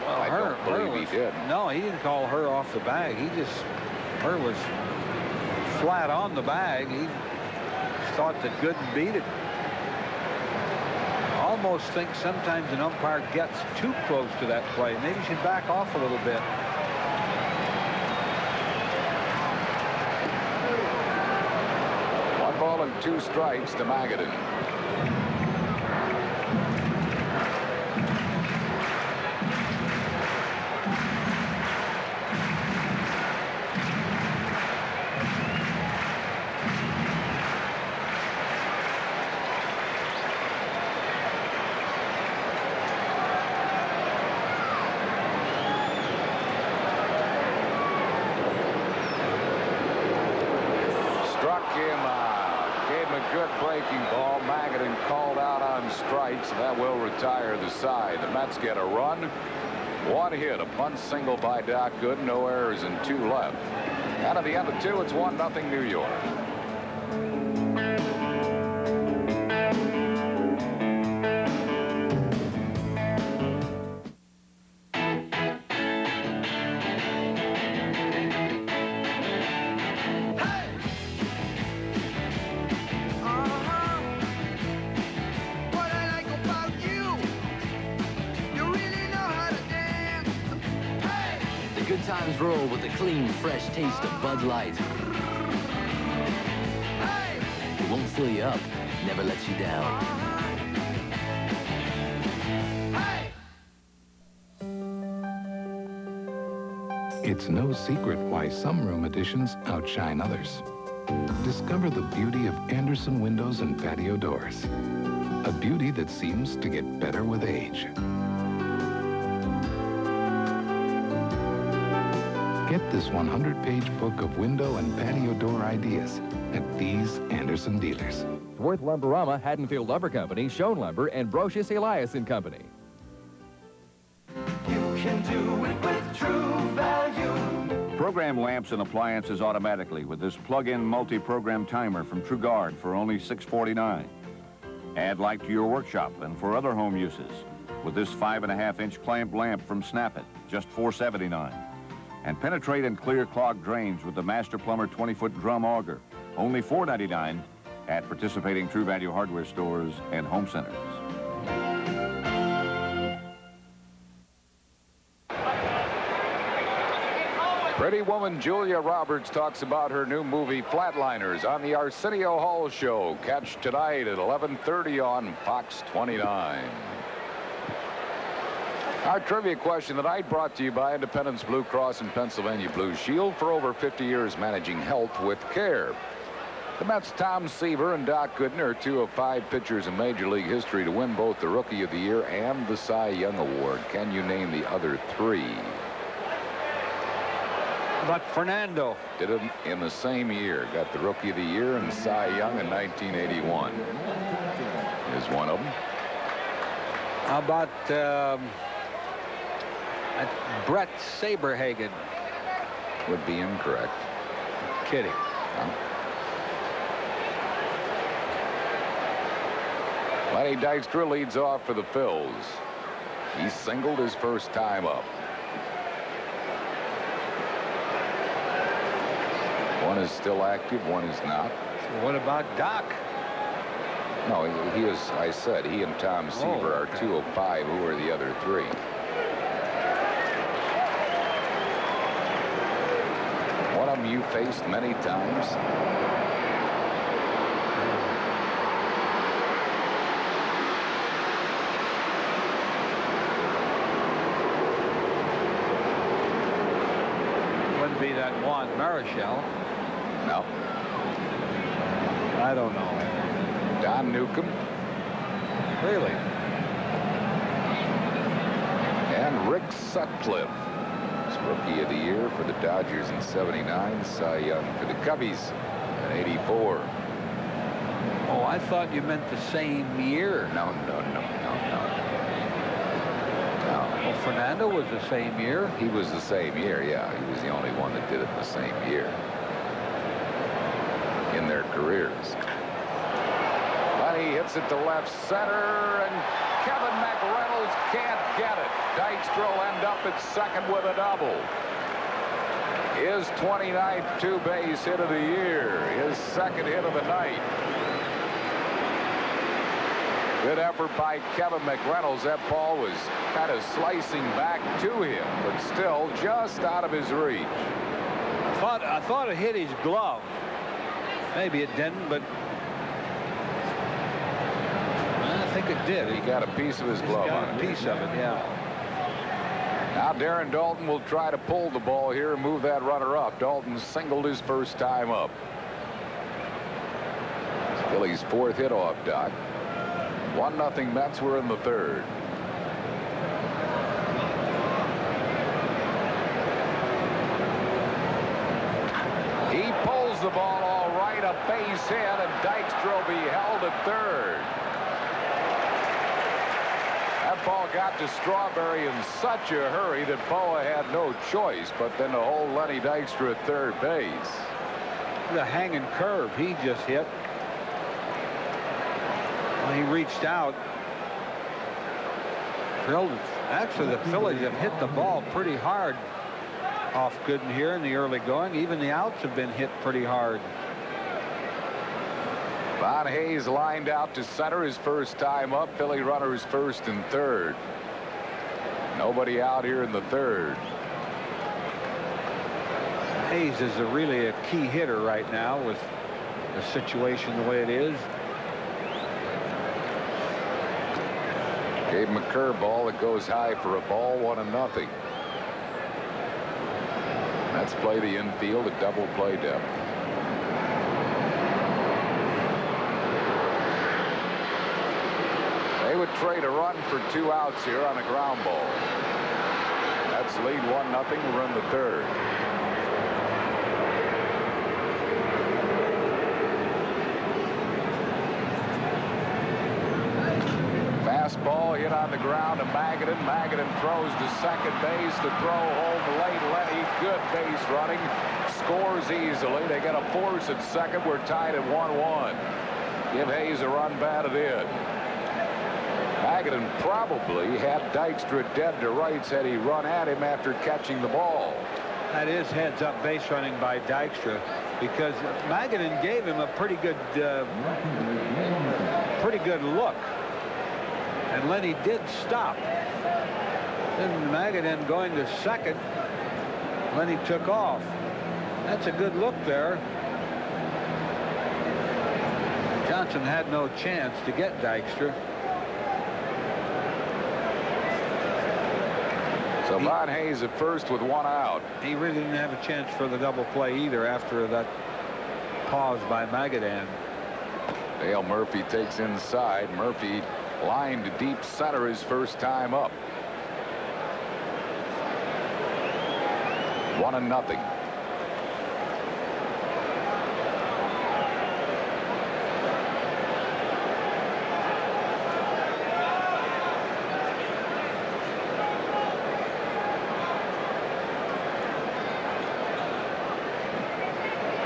Well, I don't believe he did. No, he didn't call her off the bag. Her was flat on the bag. He thought that Gooden beat it. I almost think sometimes an umpire gets too close to that play. Maybe he should back off a little bit. Ball and 2 strikes to Magadan. Struck him out. Gave him a good breaking ball. Magadan called out on strikes. That will retire the side. The Mets get a run. 1 hit. A bunt single by Doc Gooden. No errors and 2 left. Out of the end of 2, it's 1-0 New York. Good times roll with the clean, fresh taste of Bud Light. It won't fill you up, never lets you down. It's no secret why some room additions outshine others. Discover the beauty of Anderson windows and patio doors. A beauty that seems to get better with age. Get this 100-page book of window and patio door ideas at these Anderson dealers. Worth Lumberama, Haddonfield Lumber Company, Schoen Lumber, and Brocious Elias and Company. You can do it with True Value. Program lamps and appliances automatically with this plug-in multi-program timer from TrueGuard for only $6.49. Add light to your workshop and for other home uses with this 5.5-inch clamp lamp from Snap-it, just $4.79. And penetrate and clear clogged drains with the Master Plumber 20-foot drum auger, only $4.99 at participating True Value hardware stores and home centers. Pretty woman Julia Roberts talks about her new movie Flatliners on the Arsenio Hall Show. Catch tonight at 11:30 on Fox 29. Our trivia question tonight brought to you by Independence Blue Cross and Pennsylvania Blue Shield, for over 50 years managing health with care. The Mets' Tom Seaver and Doc Gooden are 2 of 5 pitchers in Major League history to win both the Rookie of the Year and the Cy Young Award. Can you name the other 3? But Fernando did it in the same year. Got the Rookie of the Year and Cy Young in 1981. Is one of them. How about Brett Saberhagen? Would be incorrect. Kidding. No. Lenny Dykstra leads off for the Phils. He singled his first time up. One is still active, one is not. So what about Doc? No, he is, I said, he and Tom Seaver are 2 of 5. Who are the other 3? One of them you faced many times. be that Juan Marichal. No. I don't know. Don Newcomb. Really? And Rick Sutcliffe was Rookie of the Year for the Dodgers in '79. Cy Young for the Cubbies in '84. Oh, I thought you meant the same year. No. Well, Fernando was the same year. He was the same year, yeah. He was the only one that did it the same year in their careers. Lenny hits it to left center, and Kevin McReynolds can't get it. Dykstra will end up at second with a double. His 29th two-base hit of the year. His second hit of the night. Good effort by Kevin McReynolds. That ball was kind of slicing back to him, but still just out of his reach. I thought it hit his glove. Maybe it didn't, but I think it did. He got a piece of his glove. Got a piece of it, yeah. Now Darren Dalton will try to pull the ball here and move that runner up. Dalton singled his first time up. Phillies' fourth hit off Doc. 1-0 Mets. Were in the third. He pulls the ball all right, a base hit, and Dykstra will be held at third. That ball got to Strawberry in such a hurry that Boa had no choice but then to hold Lenny Dykstra at third base. The hanging curve he just hit. When he reached out. Actually, the Phillies have hit the ball pretty hard off Gooden here in the early going. Even the outs have been hit pretty hard. Von Hayes lined out to center his first time up. Philly runners first and third. Nobody out here in the third. Hayes is really a key hitter right now with the situation the way it is. Gave him a curveball that goes high for a ball. 1-0. Let's play the infield at double play depth. They would trade a run for 2 outs here on a ground ball. That's lead 1-0. We're in the third. Fastball hit on the ground to Magadan. Magadan throws to second base to throw home late. Lenny, good base running. Scores easily. They got a force at second. We're tied at 1-1. Give Hayes a run batted in. Magadan probably had Dykstra dead to rights had he run at him after catching the ball. That is heads-up base running by Dykstra because Magadan gave him a pretty good look. And Lenny did stop. Then Magadan going to second. Lenny took off. That's a good look there. Johnson had no chance to get Dykstra. So Von Hayes at first with 1 out. He really didn't have a chance for the double play either after that pause by Magadan. Dale Murphy takes inside. Murphy lined to deep center his first time up. 1-0.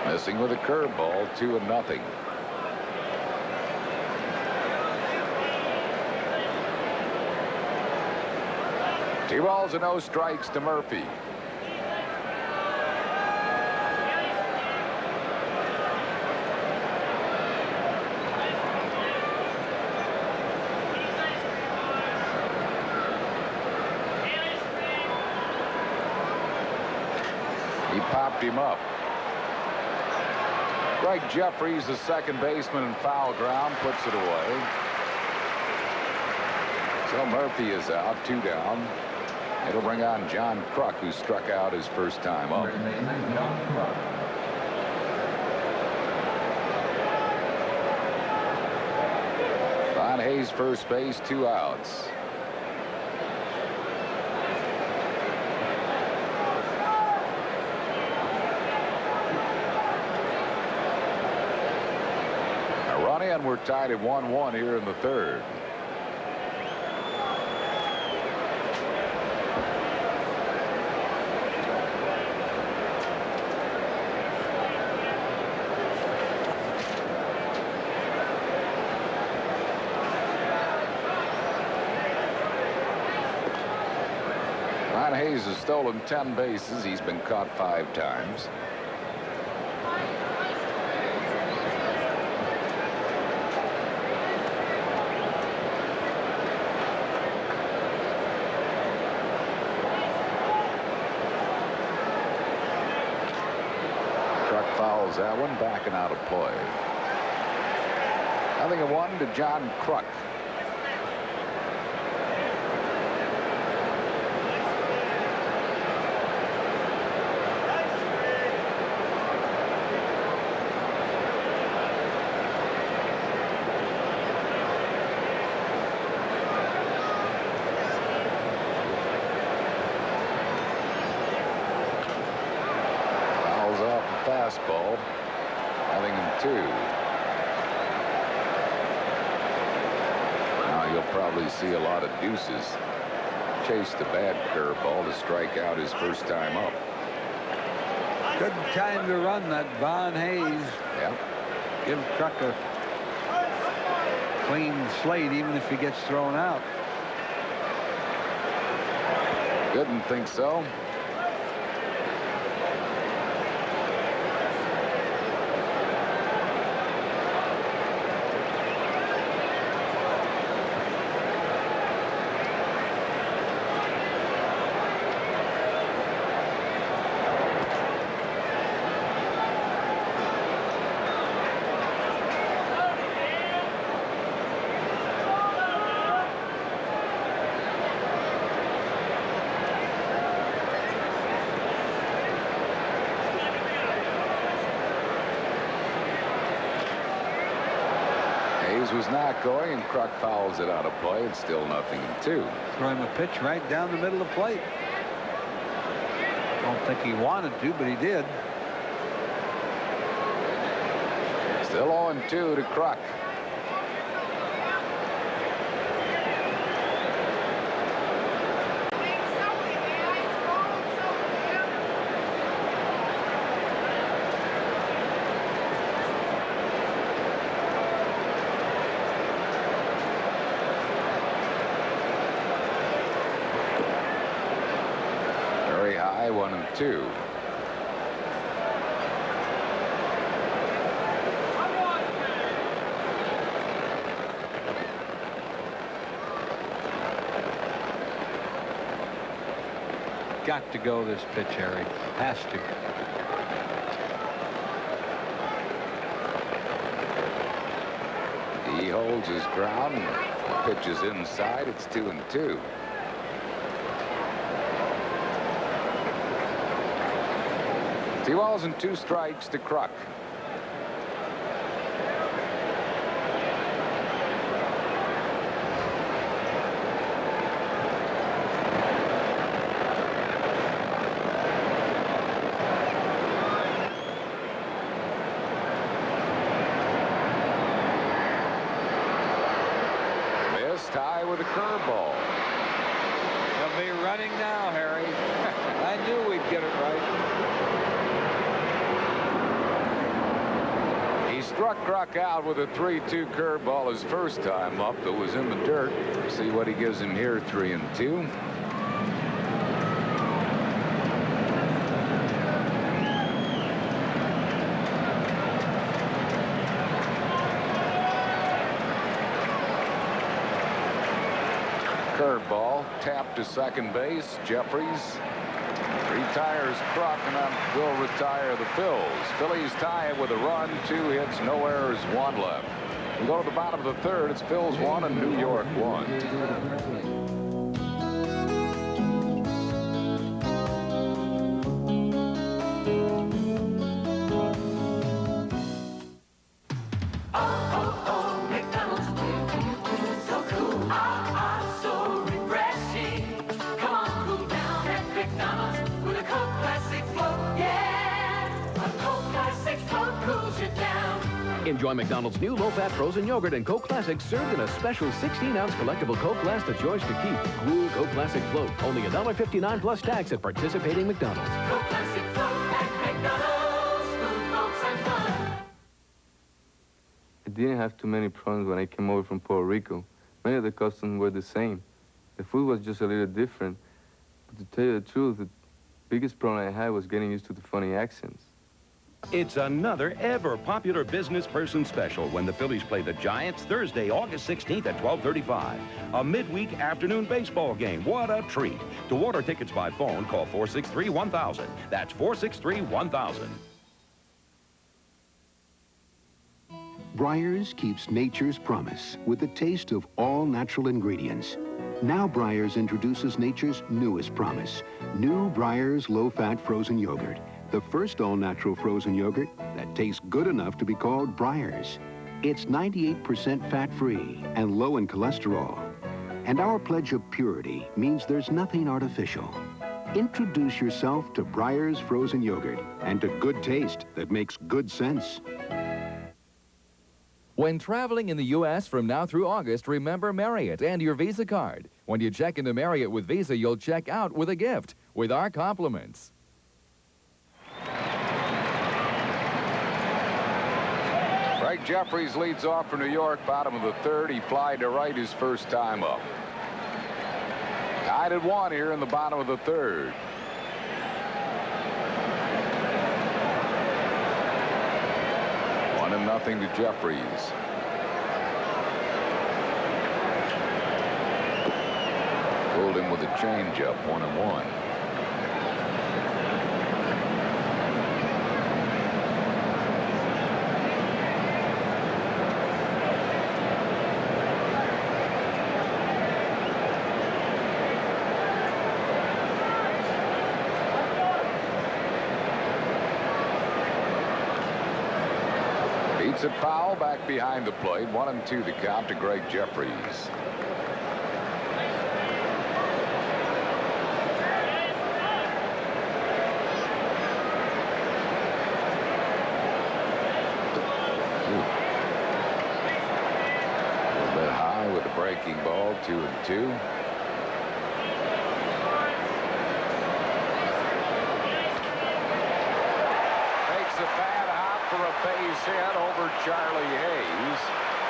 Missing with a curveball. 2-0. 2 balls and no strikes to Murphy. He popped him up. Greg Jeffries, the second baseman in foul ground, puts it away. So Murphy is out, 2 down. It'll bring on John Kruk, who struck out his first time up. Von Hayes, first base, 2 outs. A run in, we're tied at 1-1 here in the third. Hayes has stolen 10 bases. He's been caught 5 times. Kruk fouls that one, backing out of play. 0-1 to John Kruk. Fastball, 0-2. Now you'll probably see a lot of deuces. Chased a bad curveball to strike out his first time up. Good time to run that Von Hayes. Yep. Give Kruk a clean slate, even if he gets thrown out. Didn't think so. Was not going, and Kruk fouls it out of play. It's still 0-2. Throw him a pitch right down the middle of the plate. Don't think he wanted to, but he did. Still 0-2 to Kruk. Very high, 1-2. Got to go this pitch, Harry. Has to. He holds his ground. Pitches inside. It's 2-2. Two balls and 2 strikes to Kruk. High with a curveball. They'll be running now, Harry. I knew we'd get it right. He struck Kruk out with a 3-2 curveball his first time up that was in the dirt. See what he gives him here, 3-2. Curveball tapped to second base. Jeffries retires Kruk, and that will retire the Phils. Phillies tie it with a run, 2 hits, no errors, 1 left. We go to the bottom of the third. It's Phils 1 and New York 1. Enjoy McDonald's new low-fat frozen yogurt and Coke Classic served in a special 16-ounce collectible Coke glass that's yours to keep. Cool Coke Classic Float. Only $1.59 plus tax at participating McDonald's. Coke Classic Float at McDonald's. Food, folks, and fun. I didn't have too many problems when I came over from Puerto Rico. Many of the customs were the same. The food was just a little different. But to tell you the truth, the biggest problem I had was getting used to the funny accents. It's another ever popular business person special when the Phillies play the Giants Thursday, August 16th at 12:35. A midweek afternoon baseball game. What a treat. To order tickets by phone, call 463-1000. That's 463-1000. Breyers keeps nature's promise with the taste of all natural ingredients. Now Breyers introduces nature's newest promise. New Breyers low-fat frozen yogurt. The first all-natural frozen yogurt that tastes good enough to be called Breyers. It's 98% fat-free and low in cholesterol. And our pledge of purity means there's nothing artificial. Introduce yourself to Breyers frozen yogurt and to good taste that makes good sense. When traveling in the U.S. from now through August, remember Marriott and your Visa card. When you check into Marriott with Visa, you'll check out with a gift with our compliments. Greg Jeffries leads off for New York, bottom of the third. He flied to right his first time up. Tied at 1 here in the bottom of the third. One and nothing to Jeffries. Pulled him with a changeup, 1-1. Beats it foul back behind the plate. 1-2 the count to Greg Jeffries. A little bit high with a breaking ball. 2-2. Makes a bad hop for a base hit over Charlie Hayes.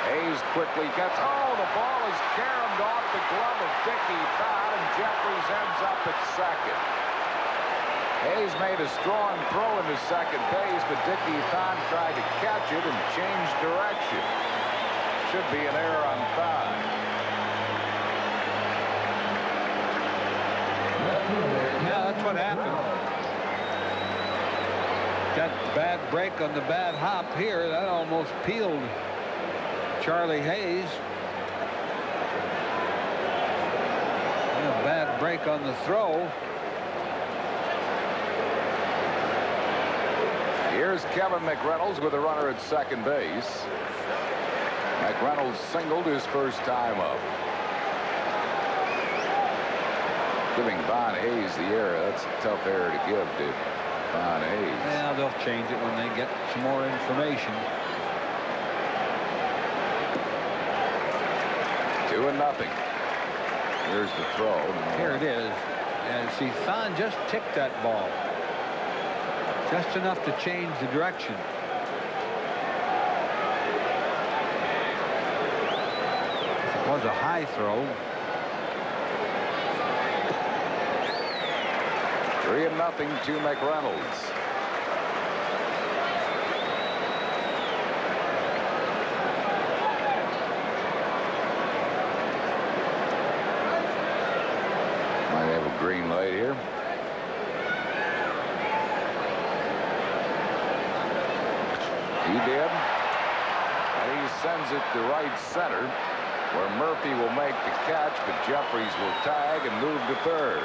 Hayes quickly gets, the ball is caromed off the glove of Dickie Thon, and Jeffries ends up at second. Hayes made a strong throw into second base, but Dickie Thon tried to catch it and change direction. Should be an error on Thon. Yeah, that's what happened. That bad break on the bad hop here, that almost peeled Charlie Hayes. And a bad break on the throw. Here's Kevin McReynolds with a runner at second base. McReynolds singled his first time up. Giving Von Hayes the error, that's a tough error to give to Von Hayes. Yeah, they'll change it when they get some more information. 2-0. Here's the throw. Here it is. And see, Thon just ticked that ball. Just enough to change the direction. It was a high throw. 3-0 to McReynolds. Might have a green light here. He did. And he sends it to right center, where Murphy will make the catch, but Jeffries will tag and move to third.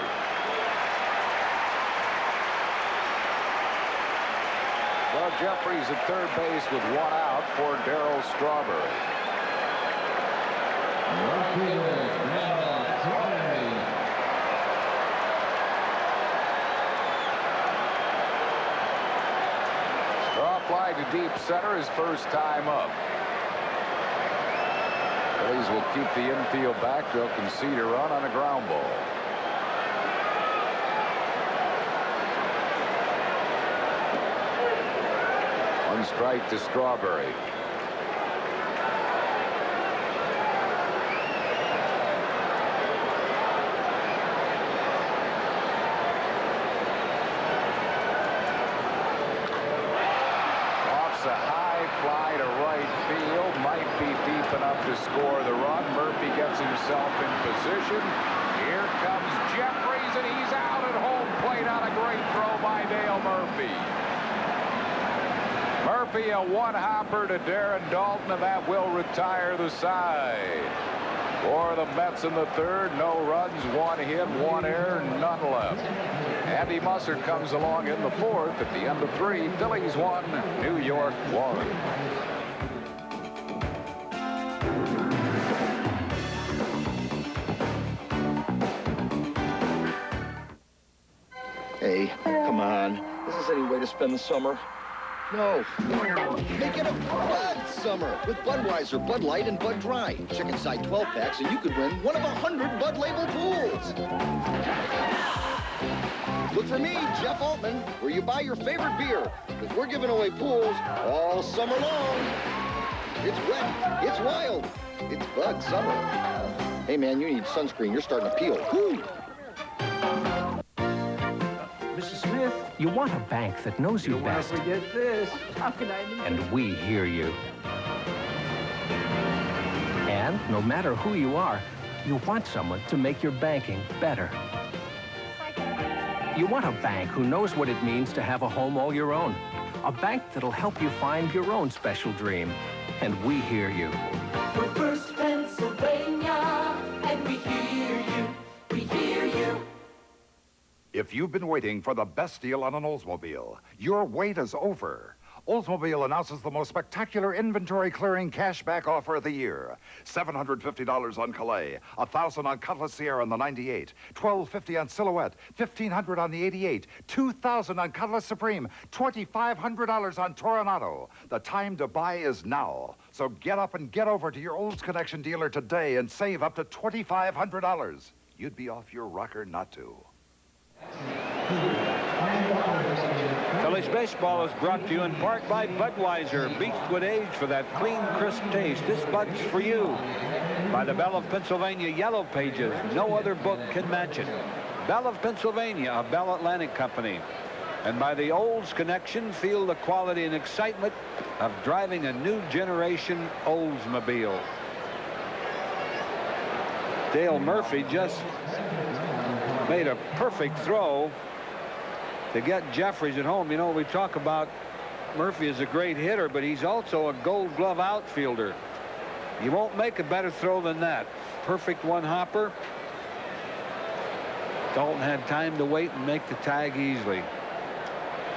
Well, Jeffries at third base with 1 out for Darryl Strawberry. Straw fly to deep center his first time up. Phillies will keep the infield back. They'll concede a run on a ground ball. One strike to Strawberry. Offs a high fly to right field. Might be deep enough to score the run. Murphy gets himself in position. Here comes Jeffries, and he's out at home plate on a great throw by Dale Murphy. Murphy, a one-hopper to Darren Dalton, and that will retire the side. For the Mets in the third, no runs, one hit, one error, none left. Andy Musser comes along in the fourth. At the end of three, Phillies 1, New York 1. Hey, come on. Is this any way to spend the summer? No. Make it a Bud summer with Budweiser, Bud Light, and Bud Dry. Check inside 12 packs and you could win one of 100 Bud label pools. Look for me, Jeff Altman, where you buy your favorite beer, because we're giving away pools all summer long. It's wet. It's wild. It's Bud summer. Hey, man, you need sunscreen. You're starting to peel. Woo! Mrs. Smith, you want a bank that knows you best. Don't forget this. How can I? And we hear you. And no matter who you are, you want someone to make your banking better. You want a bank who knows what it means to have a home all your own. A bank that'll help you find your own special dream. And we hear you. We're First Pennsylvania, and we hear you. We hear you. If you've been waiting for the best deal on an Oldsmobile, your wait is over. Oldsmobile announces the most spectacular inventory clearing cashback offer of the year. $750 on Calais, $1,000 on Cutlass Sierra on the 98, $1,250 on Silhouette, $1,500 on the 88, $2,000 on Cutlass Supreme, $2,500 on Toronado. The time to buy is now. So get up and get over to your Olds Connection dealer today and save up to $2,500. You'd be off your rocker not to. Phillies baseball is brought to you in part by Budweiser, beached with age for that clean, crisp taste. This Bud's for you. By the Bell of Pennsylvania Yellow Pages, no other book can match it. Bell of Pennsylvania, a Bell Atlantic company. And by the Olds Connection, feel the quality and excitement of driving a new generation Oldsmobile. Dale Murphy just made a perfect throw to get Jeffries at home. You know, we talk about Murphy is a great hitter, but he's also a Gold Glove outfielder. You won't make a better throw than that. Perfect one-hopper. Dalton had time to wait and make the tag easily.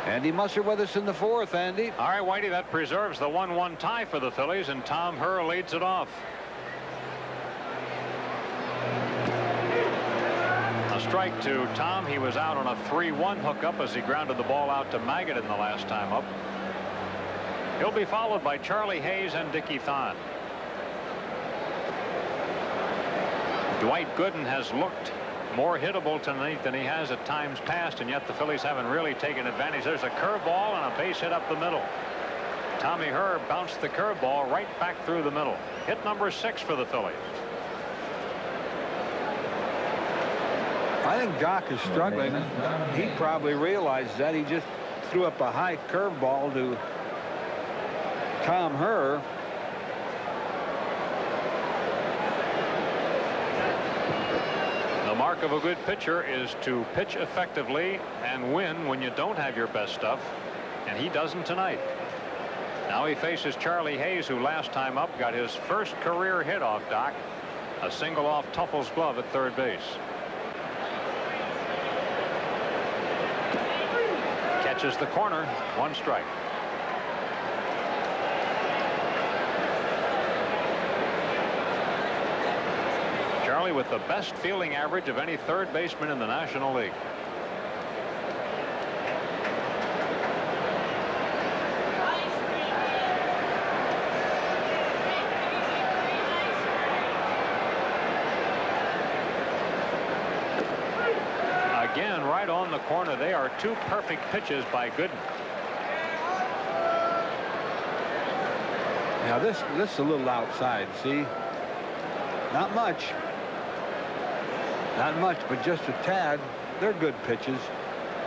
Andy Musser with us in the fourth, Andy. All right, Whitey, that preserves the 1-1 tie for the Phillies, and Tom Herr leads it off. A strike to Tom. He was out on a 3-1 hookup as he grounded the ball out to Maggott in the last time up. He'll be followed by Charlie Hayes and Dickie Thon. Dwight Gooden has looked more hittable tonight than he has at times past, and yet the Phillies haven't really taken advantage. There's a curveball and a base hit up the middle. Tommy Herr bounced the curveball right back through the middle. Hit number 6 for the Phillies. I think Doc is struggling. He probably realized that. He just threw up a high curveball to Tom Herr. The mark of a good pitcher is to pitch effectively and win when you don't have your best stuff, and he doesn't tonight. Now he faces Charlie Hayes, who last time up got his first career hit off Doc, a single off Tuffle's glove at third base. Catches the corner, 1 strike. Charlie with the best fielding average of any third baseman in the National League. corner. They are two perfect pitches by Gooden. Now this is a little outside, see? Not much. Not much, but just a tad. They're good pitches,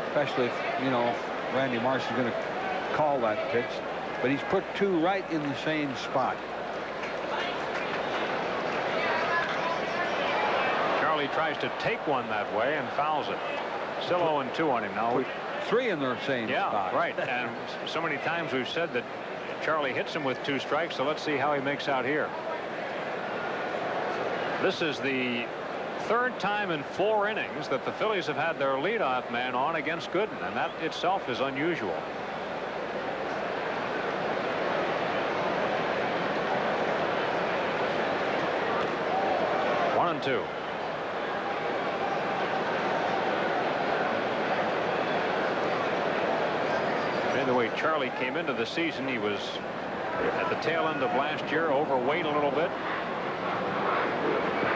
especially if, you know, if Randy Marsh is going to call that pitch. But he's put two right in the same spot. Charlie tries to take one that way and fouls it. Still 0-2 on him now. Put three in the same spot. Yeah, right. And so many times we've said that Charlie hits him with 2 strikes, so let's see how he makes out here. This is the 3rd time in 4 innings that the Phillies have had their leadoff man on against Gooden, and that itself is unusual. One and two. By the way, Charlie came into the season. He was at the tail end of last year, overweight a little bit.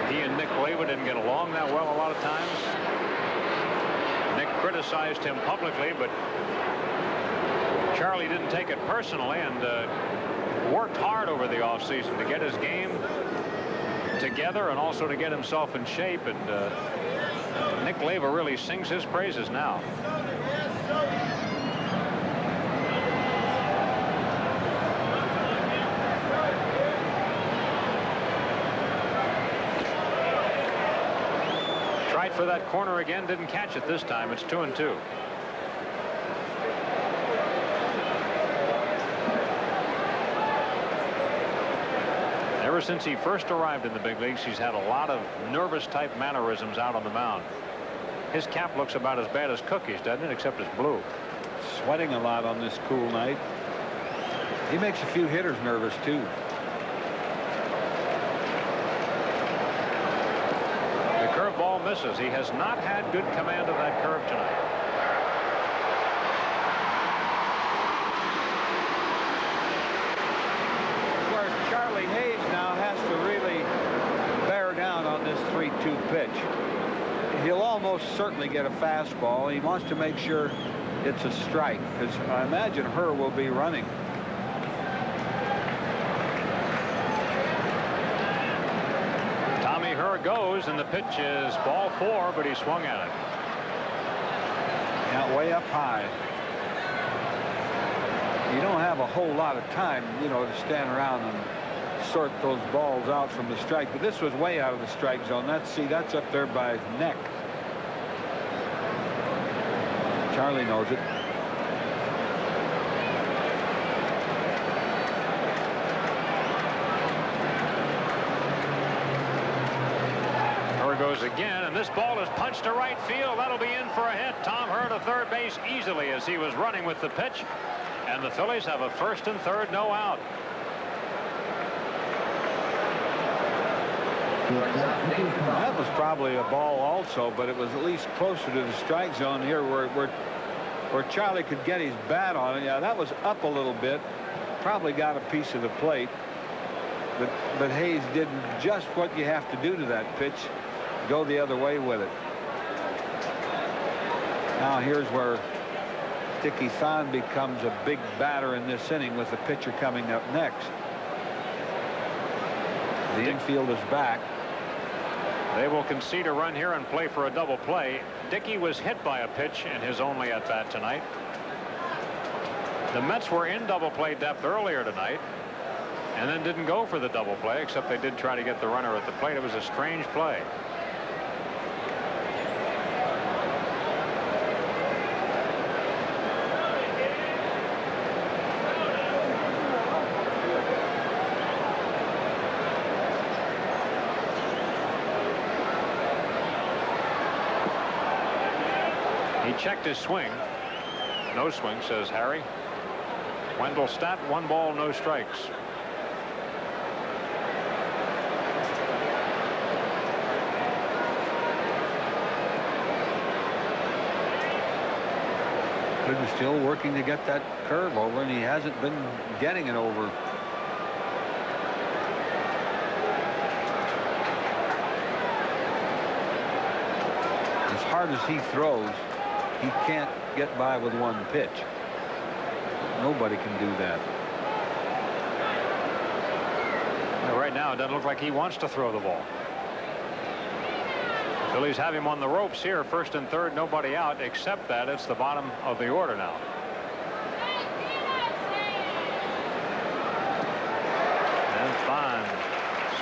He and Nick Leyva didn't get along that well a lot of times. Nick criticized him publicly, but Charlie didn't take it personally and worked hard over the offseason to get his game together and also to get himself in shape. And Nick Leyva really sings his praises now. Tried for that corner again, didn't catch it this time. It's 2-2. Ever since he first arrived in the big leagues, he's had a lot of nervous type mannerisms out on the mound. His cap looks about as bad as Cookie's, doesn't it, except it's blue. Sweating a lot on this cool night. He makes a few hitters nervous too. The curveball misses. He has not had good command of that curve tonight. Charlie Hayes now has to really bear down on this 3-2 pitch. He'll almost certainly get a fastball. He wants to make sure it's a strike, because I imagine Herr will be running. Tommy Herr goes, and the pitch is ball 4, but he swung at it. Yeah, way up high. You don't have a whole lot of time, you know, to stand around and sort those balls out from the strike, but this was way out of the strike zone. That's up there by his neck. Charlie knows it. Herr goes again, and this ball is punched to right field. That'll be in for a hit. Tom Herr to third base easily as he was running with the pitch, and the Phillies have a 1st and 3rd, no out. That was probably a ball also, but it was at least closer to the strike zone here where Charlie could get his bat on it. Yeah, that was up a little bit. Probably got a piece of the plate. But Hayes did just what you have to do to that pitch. Go the other way with it. Now here's where Dickie Thon becomes a big batter in this inning with the pitcher coming up next. The infield is back. They will concede a run here and play for a double play. Dickey was hit by a pitch in his only at bat tonight. The Mets were in double play depth earlier tonight and then didn't go for the double play, except they did try to get the runner at the plate. It was a strange play. He checked his swing. No swing, says Harry. Wendell Stat, 1 ball, no strikes. Gooden's still working to get that curve over, and he hasn't been getting it over. As hard as he throws, he can't get by with one pitch. Nobody can do that. Well, right now, it doesn't look like he wants to throw the ball. Phillies have him on the ropes here, first and third, nobody out, except that it's the bottom of the order now. And Fine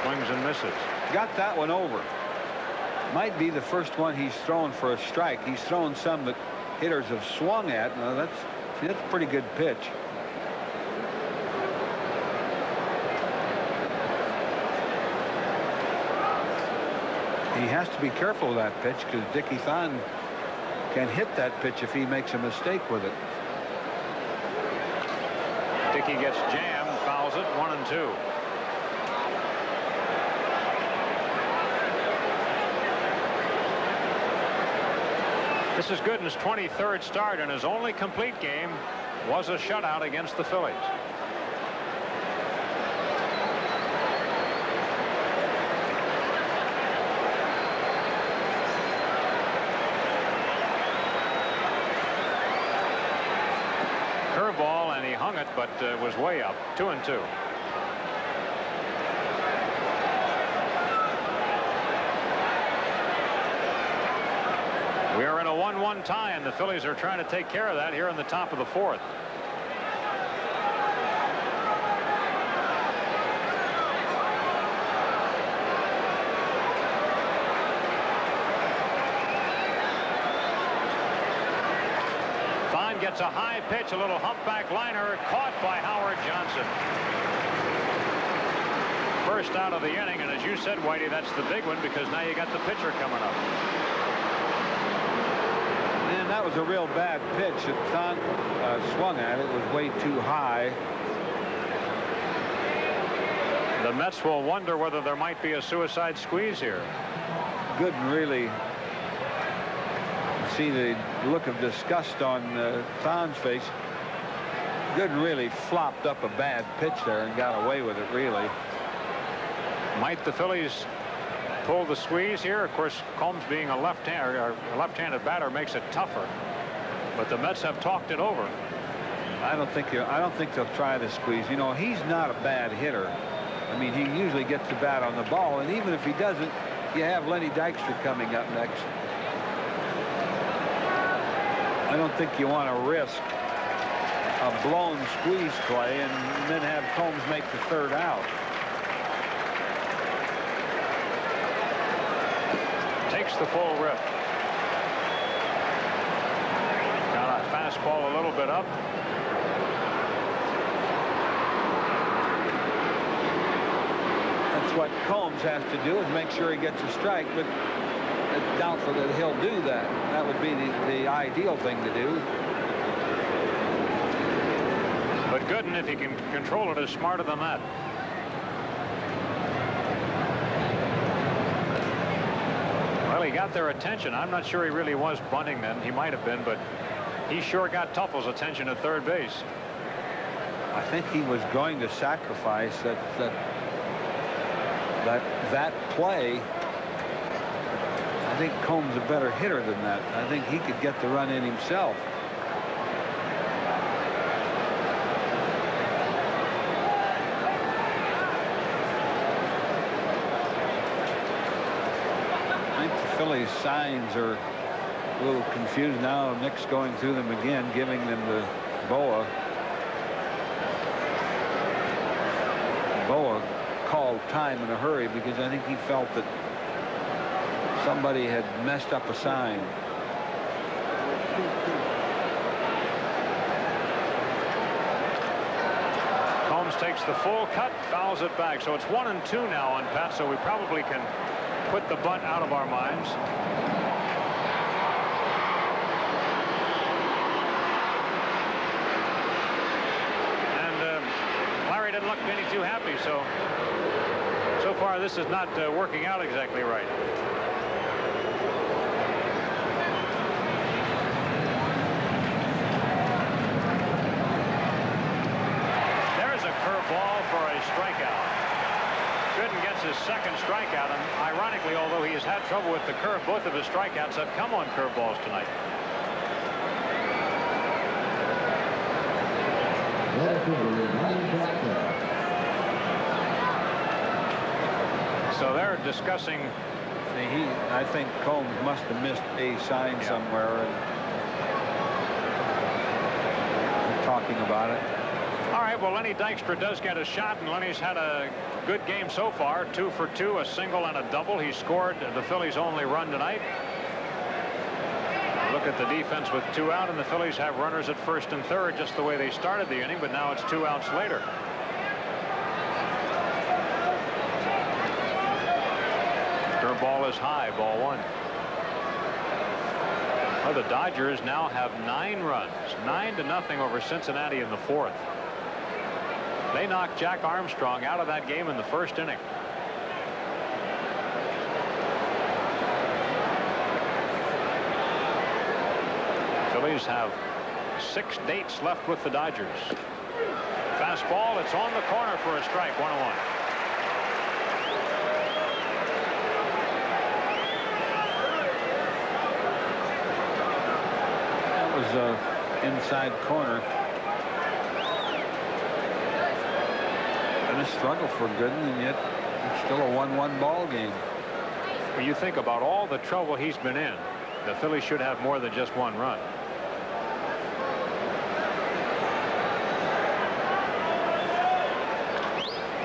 swings and misses. Got that one over. Might be the first one he's thrown for a strike. He's thrown some that hitters have swung at. Now that's a pretty good pitch. He has to be careful of that pitch because Dickie Thon can hit that pitch if he makes a mistake with it. Dickey gets jammed, fouls it, 1-2. This is Gooden's 23rd start, and his only complete game was a shutout against the Phillies. Curveball, and he hung it, but was way up. 2-2. We are in a 1-1 tie, and the Phillies are trying to take care of that here in the top of the fourth. Fine gets a high pitch, a little humpback liner, caught by Howard Johnson. First out of the inning, and as you said, Whitey, that's the big one because now you got the pitcher coming up. Man, that was a real bad pitch that Thon swung at. It was way too high. The Mets will wonder whether there might be a suicide squeeze here. Gooden really see the look of disgust on Thon's face. Gooden really flopped up a bad pitch there and got away with it, really. Might the Phillies pull the squeeze here? Of course, Combs being a left-handed batter makes it tougher. But the Mets have talked it over. I don't think they'll try the squeeze. You know, he's not a bad hitter. I mean, he usually gets the bat on the ball, and even if he doesn't, you have Lenny Dykstra coming up next. I don't think you want to risk a blown squeeze play and then have Combs make the third out. Takes the full rip. Got a fastball a little bit up. That's what Combs has to do, is make sure he gets a strike, but it's doubtful that he'll do that. That would be the ideal thing to do. But Gooden, if he can control it, is smarter than that. Well, he got their attention. I'm not sure he really was bunting then. He might have been, but he sure got Tuffle's attention at third base. I think he was going to sacrifice that play. I think Combs a better hitter than that. I think he could get the run in himself. I think the Phillies signs are a little confused now. Nick's going through them again, giving them the Boa. Boa called time in a hurry because I think he felt that somebody had messed up a sign. Combs takes the full cut, fouls it back. So it's 1-2 now on Pat, so we probably can put the bunt out of our minds. And Larry didn't look any too happy, so far this is not working out exactly right. There's a curveball for a strikeout. Gooden gets his second strikeout, and ironically, although he has had trouble with the curve, both of his strikeouts have come on curveballs tonight. So they're discussing. See, I think Combs must have missed a sign somewhere and talking about it. All right, well, Lenny Dykstra does get a shot, and Lenny's had a good game so far. 2 for 2, a single and a double. He scored the Phillies' only run tonight. Look at the defense with 2 out, and the Phillies have runners at first and third, just the way they started the inning, but now it's 2 outs later. Curveball is high, ball 1. Well, the Dodgers now have 9 runs, 9-0 over Cincinnati in the 4th. They knocked Jack Armstrong out of that game in the first inning. Phillies have 6 dates left with the Dodgers. Fastball, it's on the corner for a strike, 1-1. That was inside corner. And a struggle for Gooden, and yet it's still a 1-1 ball game. When you think about all the trouble he's been in, the Phillies should have more than just 1 run.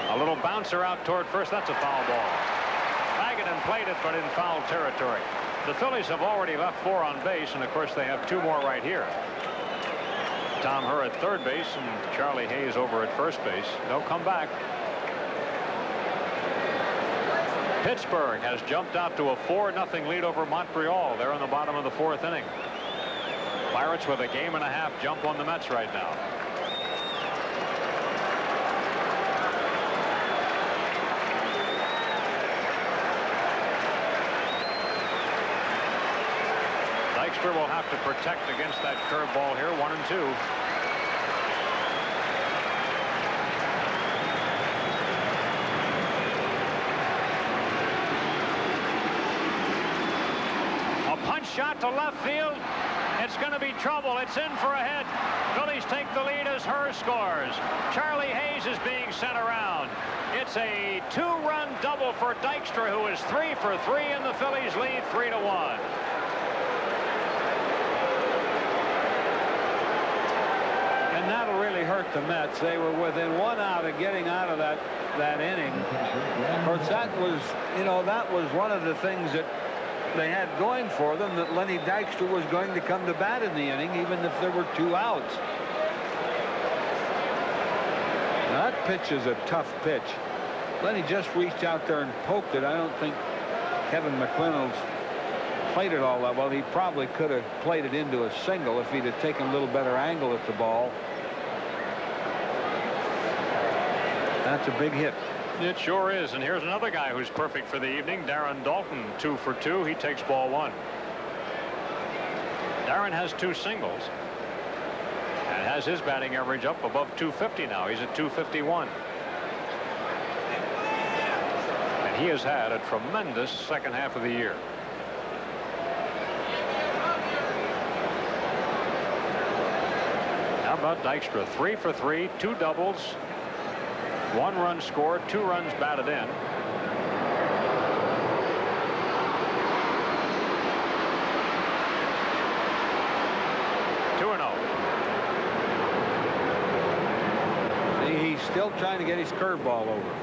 A little bouncer out toward first. That's a foul ball. Magadan played it, but in foul territory. The Phillies have already left 4 on base, and of course they have 2 more right here. Tom Herr at third base and Charlie Hayes over at first base. They'll come back. Pittsburgh has jumped out to a 4-0 lead over Montreal. They're in the bottom of the 4th inning. Pirates with a 1.5 game jump on the Mets right now. Dykstra will have to protect against that curveball here. 1-2. Shot to left field. It's going to be trouble. It's in for a hit. Phillies take the lead as Herr scores. Charlie Hayes is being sent around. It's a 2-run double for Dykstra, who is 3 for 3, and the Phillies lead 3-1. And that'll really hurt the Mets. They were within 1 out of getting out of that inning. Of course, that was, you know, that was one of the things that they had going for them, that Lenny Dykstra was going to come to bat in the inning, even if there were 2 outs. Now, that pitch is a tough pitch. Lenny just reached out there and poked it. I don't think Kevin McClennell's played it all that well. He probably could have played it into a single if he'd have taken a little better angle at the ball. That's a big hit. It sure is. And here's another guy who's perfect for the evening. Darren Dalton, 2 for 2. He takes ball 1. Darren has 2 singles and has his batting average up above 250 now. He's at 251. And he has had a tremendous second half of the year. How about Dykstra? 3 for 3, 2 doubles. 1 run scored, 2 runs batted in. See, he's still trying to get his curveball over.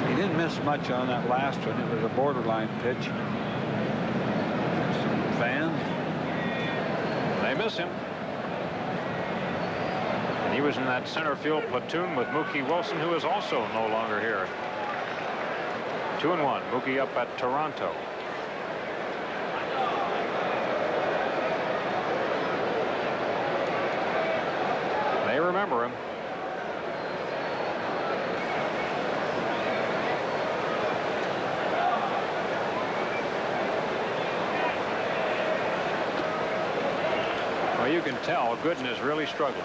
He didn't miss much on that last one. It was a borderline pitch. Some fans. They miss him. He was in that center field platoon with Mookie Wilson, who is also no longer here. 2-1. Mookie up at Toronto. They remember him. Well, you can tell Gooden is really struggling.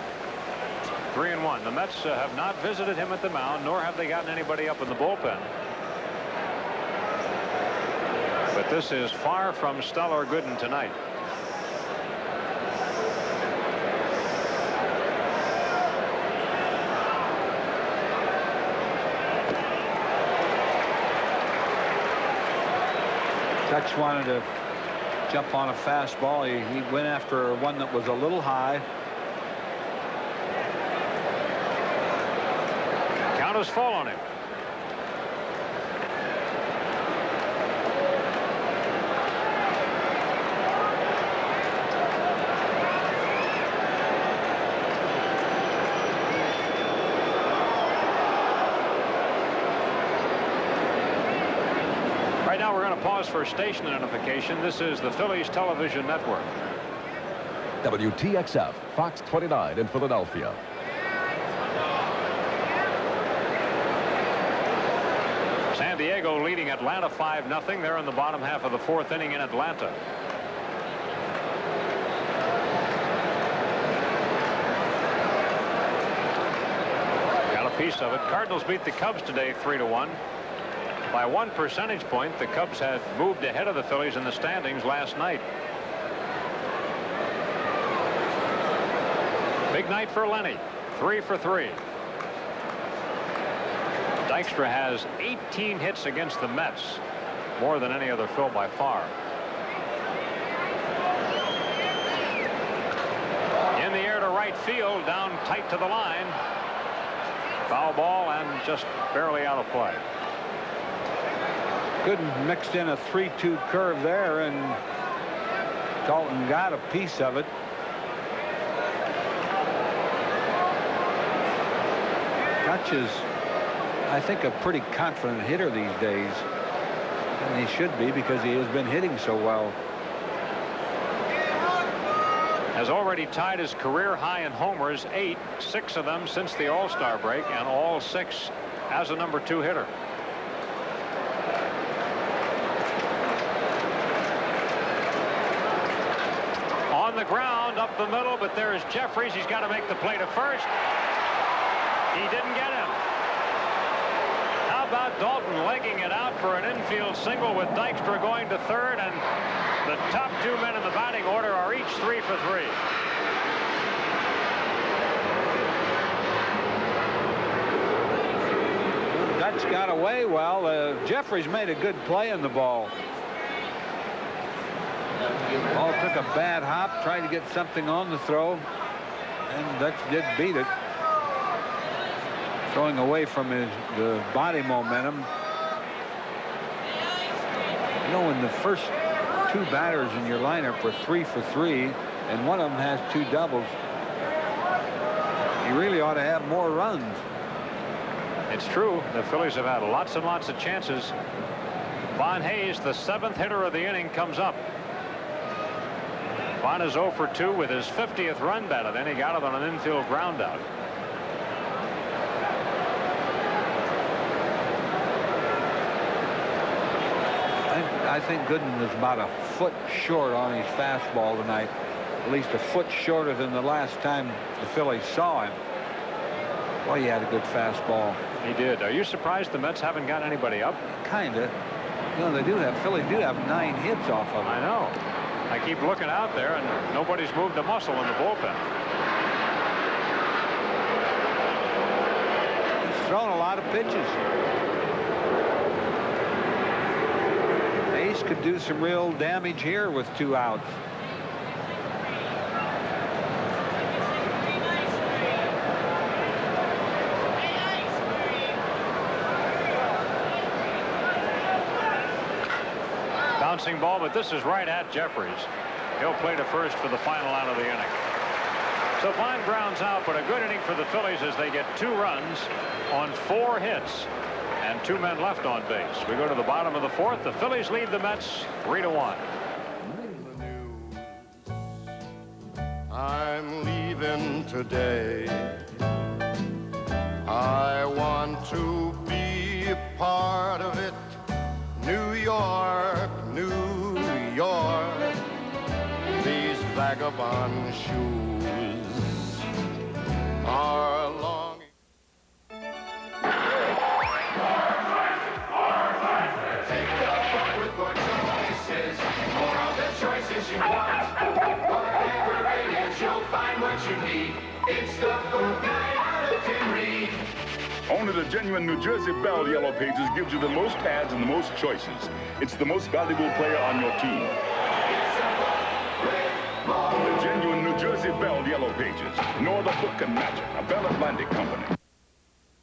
3-1. The Mets have not visited him at the mound, nor have they gotten anybody up in the bullpen. But this is far from stellar Gooden tonight. Stretch wanted to jump on a fastball. He went after one that was a little high. Count is full on him. Right now we're going to pause for station identification. This is the Phillies Television Network. WTXF, Fox 29 in Philadelphia. San Diego leading Atlanta 5-0. They're in the bottom half of the fourth inning in Atlanta. Got a piece of it. Cardinals beat the Cubs today 3-1. By 1 percentage point, the Cubs had moved ahead of the Phillies in the standings last night. Big night for Lenny. 3 for 3. Dykstra has 18 hits against the Mets, more than any other Phil by far. In the air to right field, down tight to the line. Foul ball and just barely out of play. Gooden mixed in a 3-2 curve there, and Dalton got a piece of it. Dutch is, I think, a pretty confident hitter these days, and he should be because he has been hitting so well. Has already tied his career high in homers, 8, 6 of them since the All-Star break, and all 6 as a number 2 hitter. On the ground, up the middle, but there's Jeffries. He's got to make the play to first. He didn't get him. How about Dalton legging it out for an infield single with Dykstra going to third, and the top 2 men in the batting order are each 3 for 3. Dutch got away well. Jeffries made a good play in the ball. Ball took a bad hop, tried to get something on the throw, and Dutch did beat it. Throwing away from the body momentum. You know, when the first 2 batters in your lineup are 3 for 3, and one of them has 2 doubles, you really ought to have more runs. It's true. The Phillies have had lots and lots of chances. Von Hayes, the 7th hitter of the inning, comes up. Von is 0 for 2 with his 50th run batted. Then he got it on an infield ground out. I think Gooden was about a foot short on his fastball tonight. At least a foot shorter than the last time the Phillies saw him. Boy, he had a good fastball. He did. Are you surprised the Mets haven't got anybody up? Kinda. You know, they do have, Phillies do have 9 hits off of him. I know. I keep looking out there, and nobody's moved a muscle in the bullpen. He's thrown a lot of pitches. Ace could do some real damage here with 2 outs. Bouncing ball, but this is right at Jeffries. He'll play to first for the final out of the inning. So Vine grounds out, but a good inning for the Phillies as they get 2 runs on 4 hits and 2 men left on base. We go to the bottom of the 4th. The Phillies lead the Mets 3-1. I'm leaving today. I want to be a part of it. New York, New York, these vagabond shoes are long. Take the book with more choices, more of the choices you want. Whatever it is, you'll find what you need. It's the book 9 out of 10 read. Only the genuine New Jersey Bell Yellow Pages gives you the most ads and the most choices. It's the most valuable player on your team. The genuine New Jersey Bell Yellow Pages. No other book can match it. A Bell Atlantic company.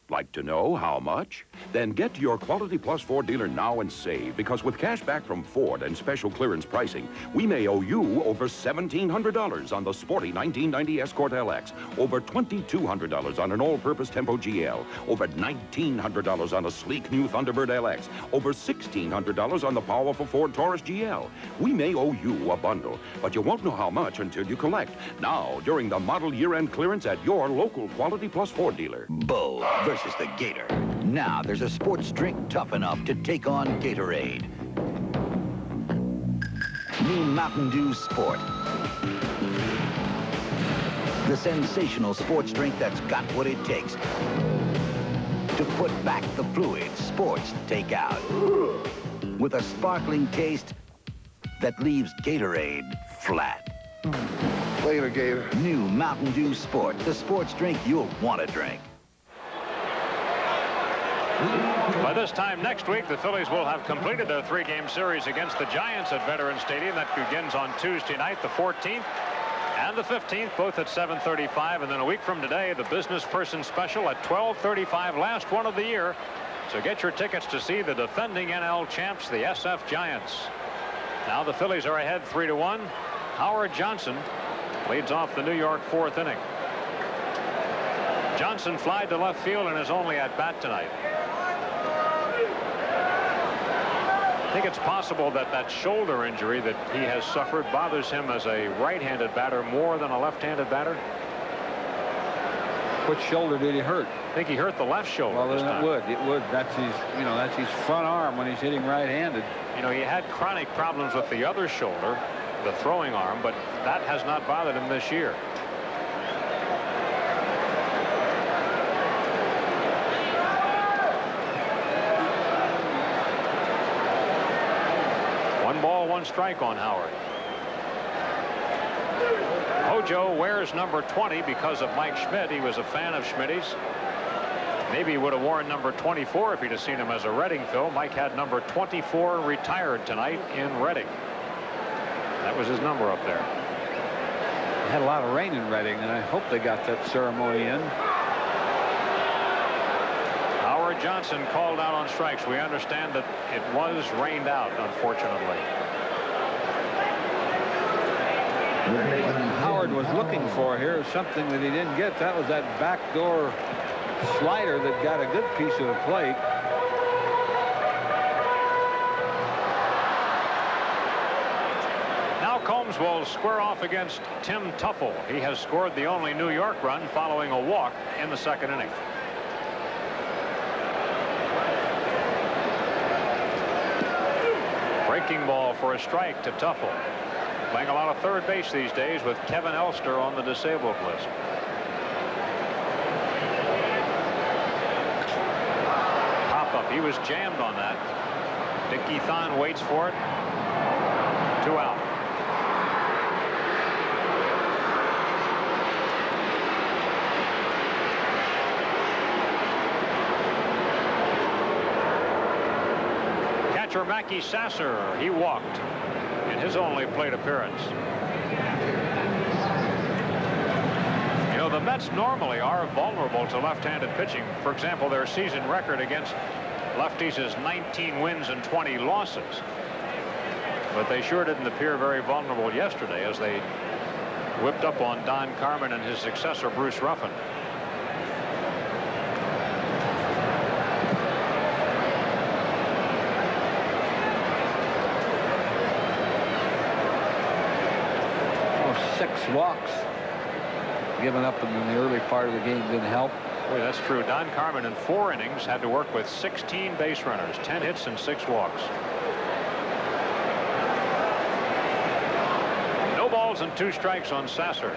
Like to know how much? Then get to your Quality Plus Ford dealer now and save, because with cash back from Ford and special clearance pricing, we may owe you over $1,700 on the sporty 1990 Escort LX, over $2,200 on an all-purpose Tempo GL, over $1,900 on a sleek new Thunderbird LX, over $1,600 on the powerful Ford Taurus GL. We may owe you a bundle, but you won't know how much until you collect. Now, during the model year-end clearance at your local Quality Plus Ford dealer. Bull versus the Gator. Now there's a sports drink tough enough to take on Gatorade. New Mountain Dew Sport. The sensational sports drink that's got what it takes to put back the fluid sports take out. With a sparkling taste that leaves Gatorade flat. Later, Gator. New Mountain Dew Sport, the sports drink you'll want to drink. By this time next week, the Phillies will have completed their 3-game series against the Giants at Veterans Stadium. That begins on Tuesday night, the 14th, and the 15th, both at 7:35. And then a week from today, the Business Person Special at 12:35, last one of the year. So get your tickets to see the defending NL champs, the SF Giants. Now the Phillies are ahead 3-1. Howard Johnson leads off the New York 4th inning. Johnson flied to left field and is only at bat tonight. I think it's possible that that shoulder injury that he has suffered bothers him as a right-handed batter more than a left-handed batter. Which shoulder did he hurt? I think he hurt the left shoulder. Well, this then time. it would. That's his, that's his front arm when he's hitting right-handed. He had chronic problems with the other shoulder, the throwing arm, but that has not bothered him this year. One strike on Howard. Hojo wears number 20 because of Mike Schmidt. He was a fan of Schmidt's. Maybe he would have worn number 24 if he'd have seen him as a Reading Phil. Mike had number 24 retired tonight in Reading. That was his number up there. They had a lot of rain in Reading, and I hope they got that ceremony in. Howard Johnson called out on strikes. We understand that it was rained out, unfortunately. Howard was looking for here something that he didn't get. That was that backdoor slider that got a good piece of the plate. Now Combs will square off against Tim Tuffle. He has scored the only New York run following a walk in the 2nd inning. Breaking ball for a strike to Tuffle. Playing a lot of third base these days with Kevin Elster on the disabled list. Pop-up. He was jammed on that. Dickie Thon waits for it. 2 out. Catcher Mackie Sasser, he walked in his only plate appearance. The Mets normally are vulnerable to left-handed pitching. For example, their season record against lefties is 19 wins and 20 losses. But they sure didn't appear very vulnerable yesterday as they whipped up on Don Carmen and his successor, Bruce Ruffin. Oh, 6 walks given up in the early part of the game didn't help. Boy, that's true. Don Carmen in 4 innings had to work with 16 base runners, 10 hits and 6 walks. No balls and 2 strikes on Sasser.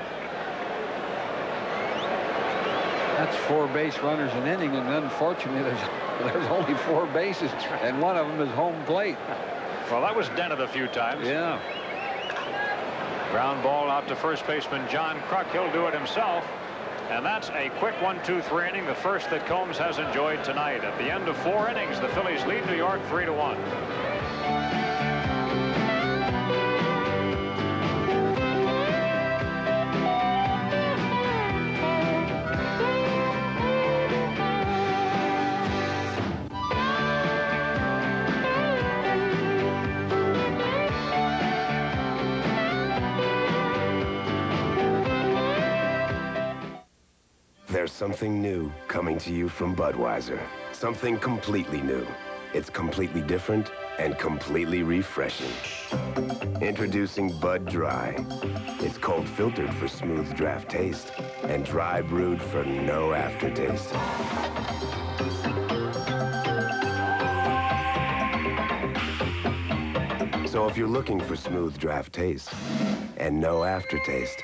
That's 4 base runners an inning, and unfortunately there's only 4 bases, and one of them is home plate. Well, that was dented a few times. Yeah. Ground ball out to first baseman John Kruk. He'll do it himself. And that's a quick 1-2-3 inning, the first that Combs has enjoyed tonight. At the end of 4 innings, the Phillies lead New York 3-1. There's something new coming to you from Budweiser. Something completely new. It's completely different and completely refreshing. Introducing Bud Dry. It's cold filtered for smooth draft taste and dry brewed for no aftertaste. So if you're looking for smooth draft taste and no aftertaste,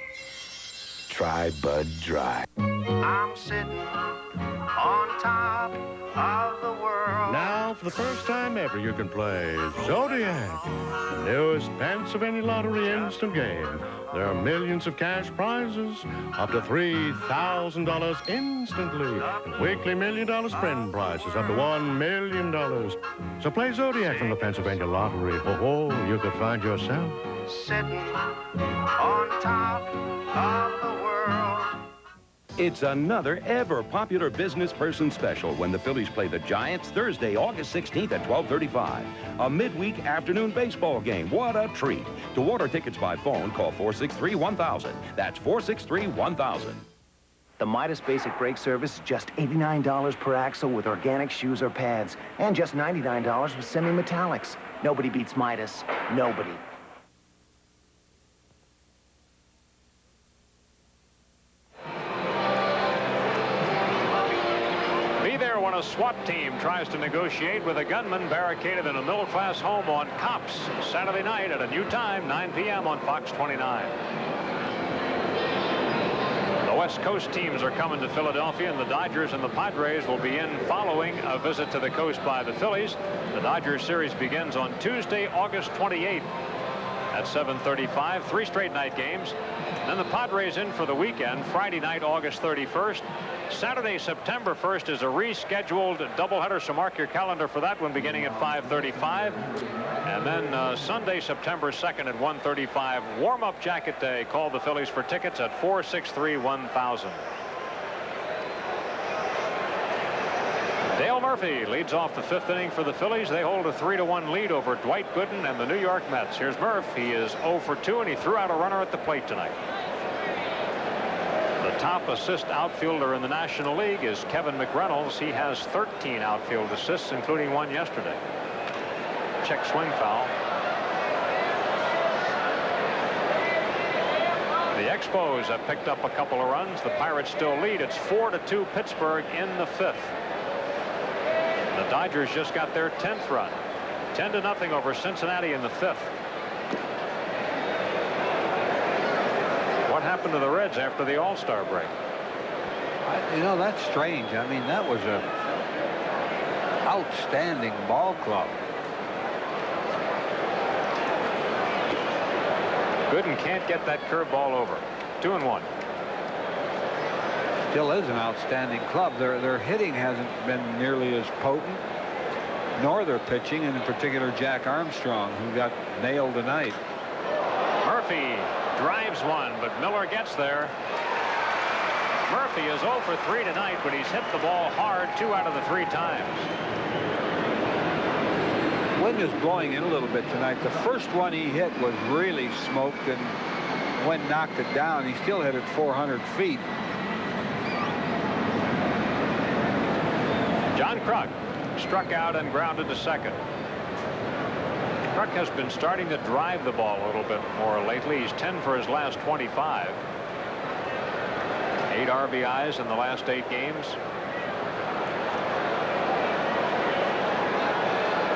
try Bud Dry. I'm sitting on top of the world. Now, for the first time ever, you can play Zodiac, the newest Pennsylvania Lottery instant game. There are millions of cash prizes, up to $3,000 instantly, and weekly $1 million sprint prizes up to $1 million. So play Zodiac from the Pennsylvania Lottery. Oh, you could find yourself Sitting on top of the world. It's another ever popular business person special when the Phillies play the Giants Thursday, August 16th at 12:35. A midweek afternoon baseball game. What a treat. To order tickets by phone, call 463-1000. That's 463-1000. The Midas Basic Brake Service is just $89 per axle with organic shoes or pads, and just $99 with semi-metallics. Nobody beats Midas. Nobody. Be there when a SWAT team tries to negotiate with a gunman barricaded in a middle-class home on Cops. Saturday night at a new time, 9 p.m. on Fox 29. The West Coast teams are coming to Philadelphia, and the Dodgers and the Padres will be in following a visit to the coast by the Phillies. The Dodgers series begins on Tuesday, August 28th at 7:35. 3 straight night games. Then the Padres in for the weekend, Friday night, August 31st. Saturday, September 1st is a rescheduled doubleheader, so mark your calendar for that one beginning at 5:35. And then Sunday, September 2nd at 1:35, warm-up jacket day. Call the Phillies for tickets at 463-1000. Dale Murphy leads off the 5th inning for the Phillies. They hold a 3-1 lead over Dwight Gooden and the New York Mets. Here's Murph. He is 0 for 2, and he threw out a runner at the plate tonight. The top assist outfielder in the National League is Kevin McReynolds. He has 13 outfield assists, including 1 yesterday. Check swing foul. The Expos have picked up a couple of runs. The Pirates still lead. It's 4-2 Pittsburgh in the 5th. The Dodgers just got their 10th run. 10-0 over Cincinnati in the 5th. What happened to the Reds after the All-Star break? You know, that's strange. I mean, that was a outstanding ball club. Gooden can't get that curveball over. 2-1. Still is an outstanding club. Their hitting hasn't been nearly as potent, nor their pitching, and in particular Jack Armstrong, who got nailed tonight. Murphy drives one, but Miller gets there. Murphy is 0 for 3 tonight, but he's hit the ball hard 2 out of the 3 times. Wind is blowing in a little bit tonight. The first one he hit was really smoked, and when knocked it down, he still hit it 400 feet. John Kruk struck out and grounded to second. Kruk has been starting to drive the ball a little bit more lately. He's 10 for his last 25. 8 RBIs in the last 8 games.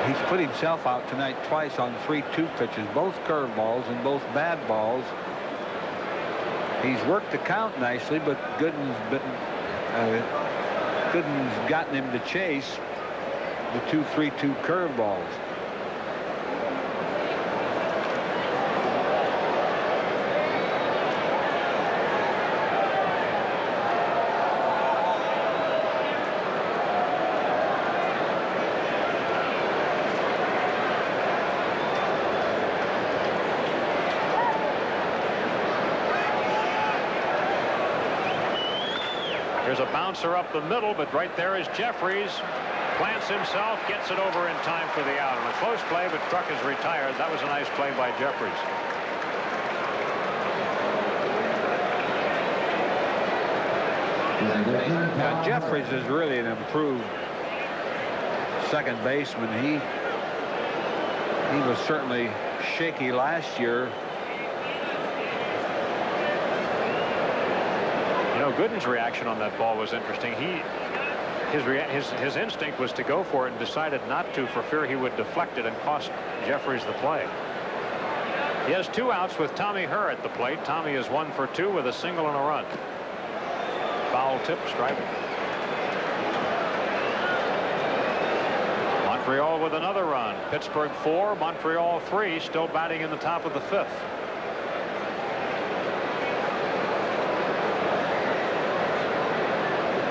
He's put himself out tonight twice on 3-2 pitches, both curveballs and both bad balls. He's worked the count nicely, but Gooden's gotten him to chase the 2-3-2 curveballs. There's a bouncer up the middle, but right there is Jeffries. Plants himself, gets it over in time for the out. And a close play, but Truck is retired. That was a nice play by Jeffries. Now, Jeffries is really an improved second baseman. He was certainly shaky last year. You know, Gooden's reaction on that ball was interesting. His instinct was to go for it and decided not to for fear he would deflect it and cost Jeffries the play. He has 2 outs with Tommy Herr at the plate. Tommy is 1 for 2 with a single and a run. Foul tip, strike. Montreal with another run. Pittsburgh 4, Montreal 3, still batting in the top of the 5th.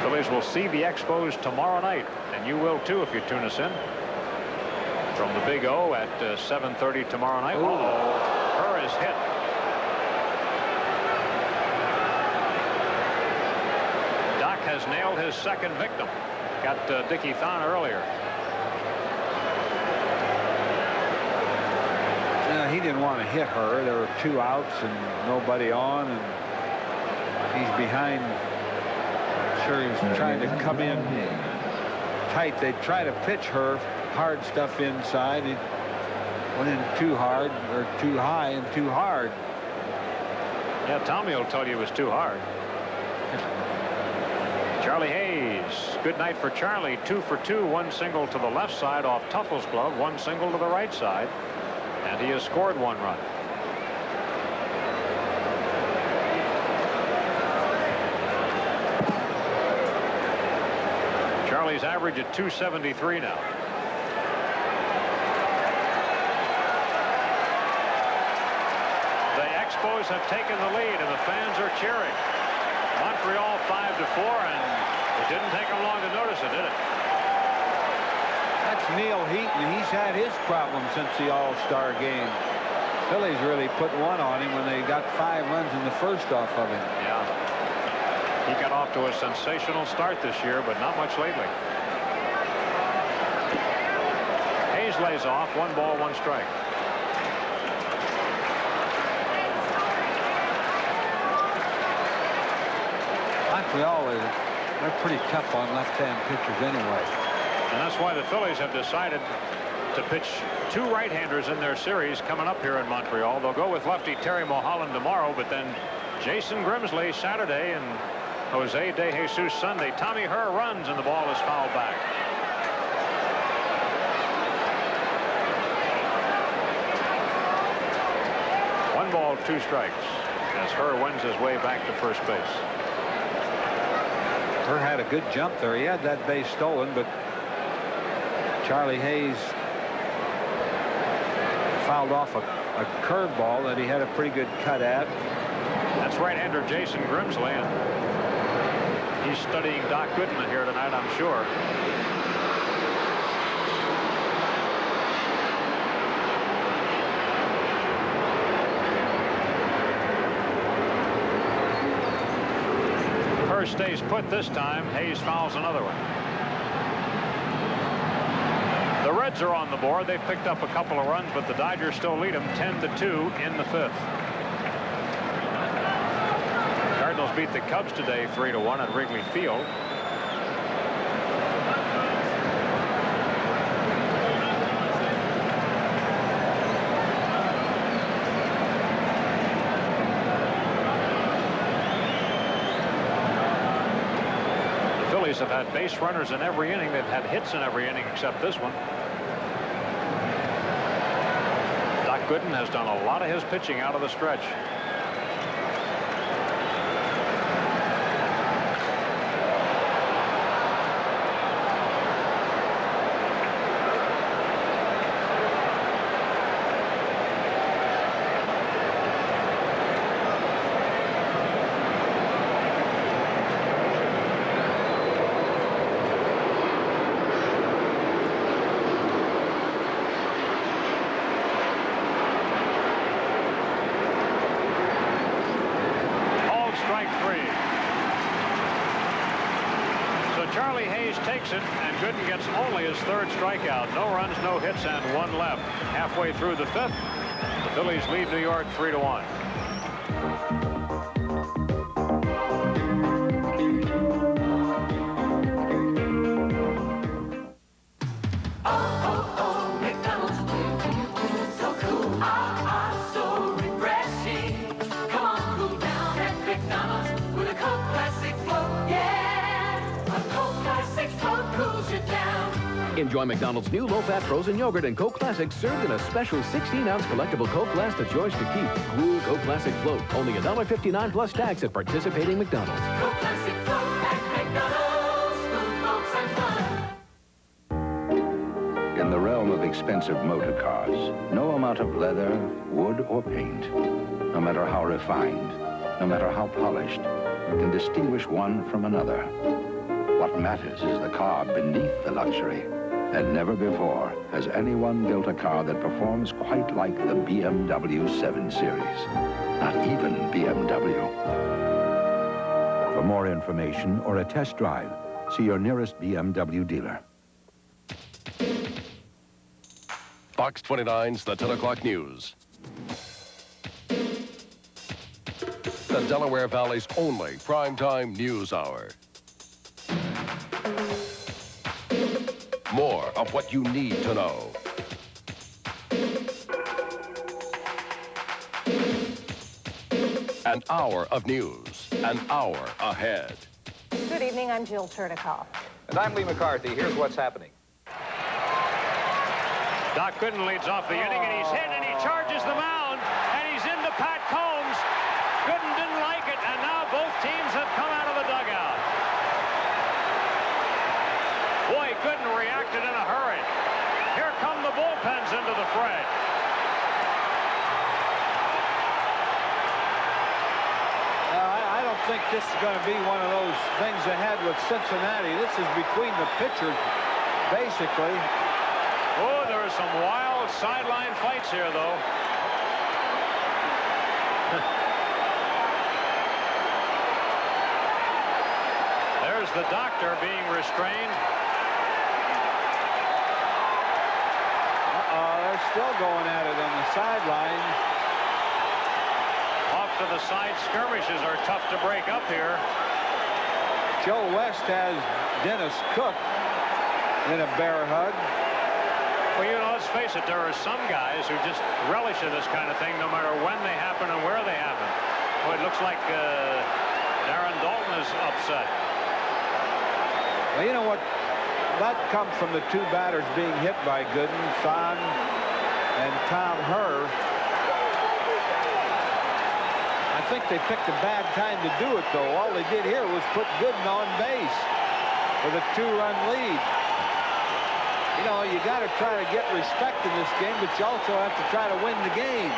Phillies will see the Expos tomorrow night, and you will too if you tune us in. From the Big O at 7:30 tomorrow night. Herr is hit. Doc has nailed his second victim. Got Dickie Thon earlier. He didn't want to hit her. There were 2 outs and nobody on, and he's behind. Sure, he was trying to come in tight. They try to pitch her hard stuff inside. He went in too hard, or too high and too hard. Yeah, Tommy will tell you it was too hard. Charlie Hayes, good night for Charlie. 2 for 2, 1 single to the left side off Tuffle's glove, 1 single to the right side, and he has scored 1 run. Charlie's average at 273 now. The Expos have taken the lead, and the fans are cheering. Montreal 5-4, and it didn't take them long to notice it, did it? That's Neil Heaton. He's had his problem since the All-Star game. Phillies really put one on him when they got 5 runs in the first off of him. Yeah. He got off to a sensational start this year, but not much lately. Hayes lays off. 1 ball, 1 strike. Montreal, they're pretty tough on left-hand pitchers anyway. And that's why the Phillies have decided to pitch 2 right-handers in their series coming up here in Montreal. They'll go with lefty Terry Mulholland tomorrow, but then Jason Grimsley Saturday and Jose De Jesus Sunday. Tommy Herr runs, and the ball is fouled back. One ball, 2 strikes as Herr wins his way back to first base. Herr had a good jump there. He had that base stolen, but Charlie Hayes fouled off a curveball that he had a pretty good cut at. That's right-hander Jason Grimsley, and he's studying Doc Gooden here tonight, I'm sure. Herr stays put this time. Hayes fouls another one. The Reds are on the board. They've picked up a couple of runs, but the Dodgers still lead them 10-2 in the 5th. Cardinals beat the Cubs today 3-1 at Wrigley Field. The Phillies have had base runners in every inning. They've had hits in every inning except this one. Doc Gooden has done a lot of his pitching out of the stretch. Charlie Hayes takes it, and Gooden gets only his third strikeout. No runs, no hits, and one left. Halfway through the fifth, the Phillies lead New York 3-1. Enjoy McDonald's new low-fat frozen yogurt and Coke Classic served in a special 16-ounce collectible Coke glass that's yours to keep. Cool Coke Classic Float. Only $1.59 plus tax at participating McDonald's. Coke Classic Float at McDonald's. Food, folks, and fun. In the realm of expensive motor cars, no amount of leather, wood, or paint, no matter how refined, no matter how polished, can distinguish one from another. What matters is the car beneath the luxury. And never before has anyone built a car that performs quite like the BMW 7 Series. Not even BMW. For more information or a test drive, see your nearest BMW dealer. Fox 29's The 10 O'Clock News. The Delaware Valley's only primetime news hour. More of what you need to know. An hour of news, an hour ahead. Good evening, I'm Jill Chernikov. And I'm Lee McCarthy. Here's what's happening. Doc Gooden leads off the inning, and he's hit, and he charges the mound, and he's into Pat Combs. Gooden didn't like it, and now both teams have come out of the dugout. Boy, Gooden reacted in a hurry. Here come the bullpens into the fray. I don't think this is going to be one of those things ahead with Cincinnati. This is between the pitchers, basically. Oh, there are some wild sideline fights here, though. There's the doctor being restrained. They're still going at it on the sideline. Off to the side, skirmishes are tough to break up here. Joe West has Dennis Cook in a bear hug. Well, you know, let's face it, there are some guys who just relish in this kind of thing no matter when they happen and where they happen. Well, it looks like Darren Dalton is upset. Well, you know what? That comes from the two batters being hit by Gooden, Thon and Tom Herr. I think they picked a bad time to do it, though. All they did here was put Gooden on base with a 2-run lead. You know, you got to try to get respect in this game, but you also have to try to win the game.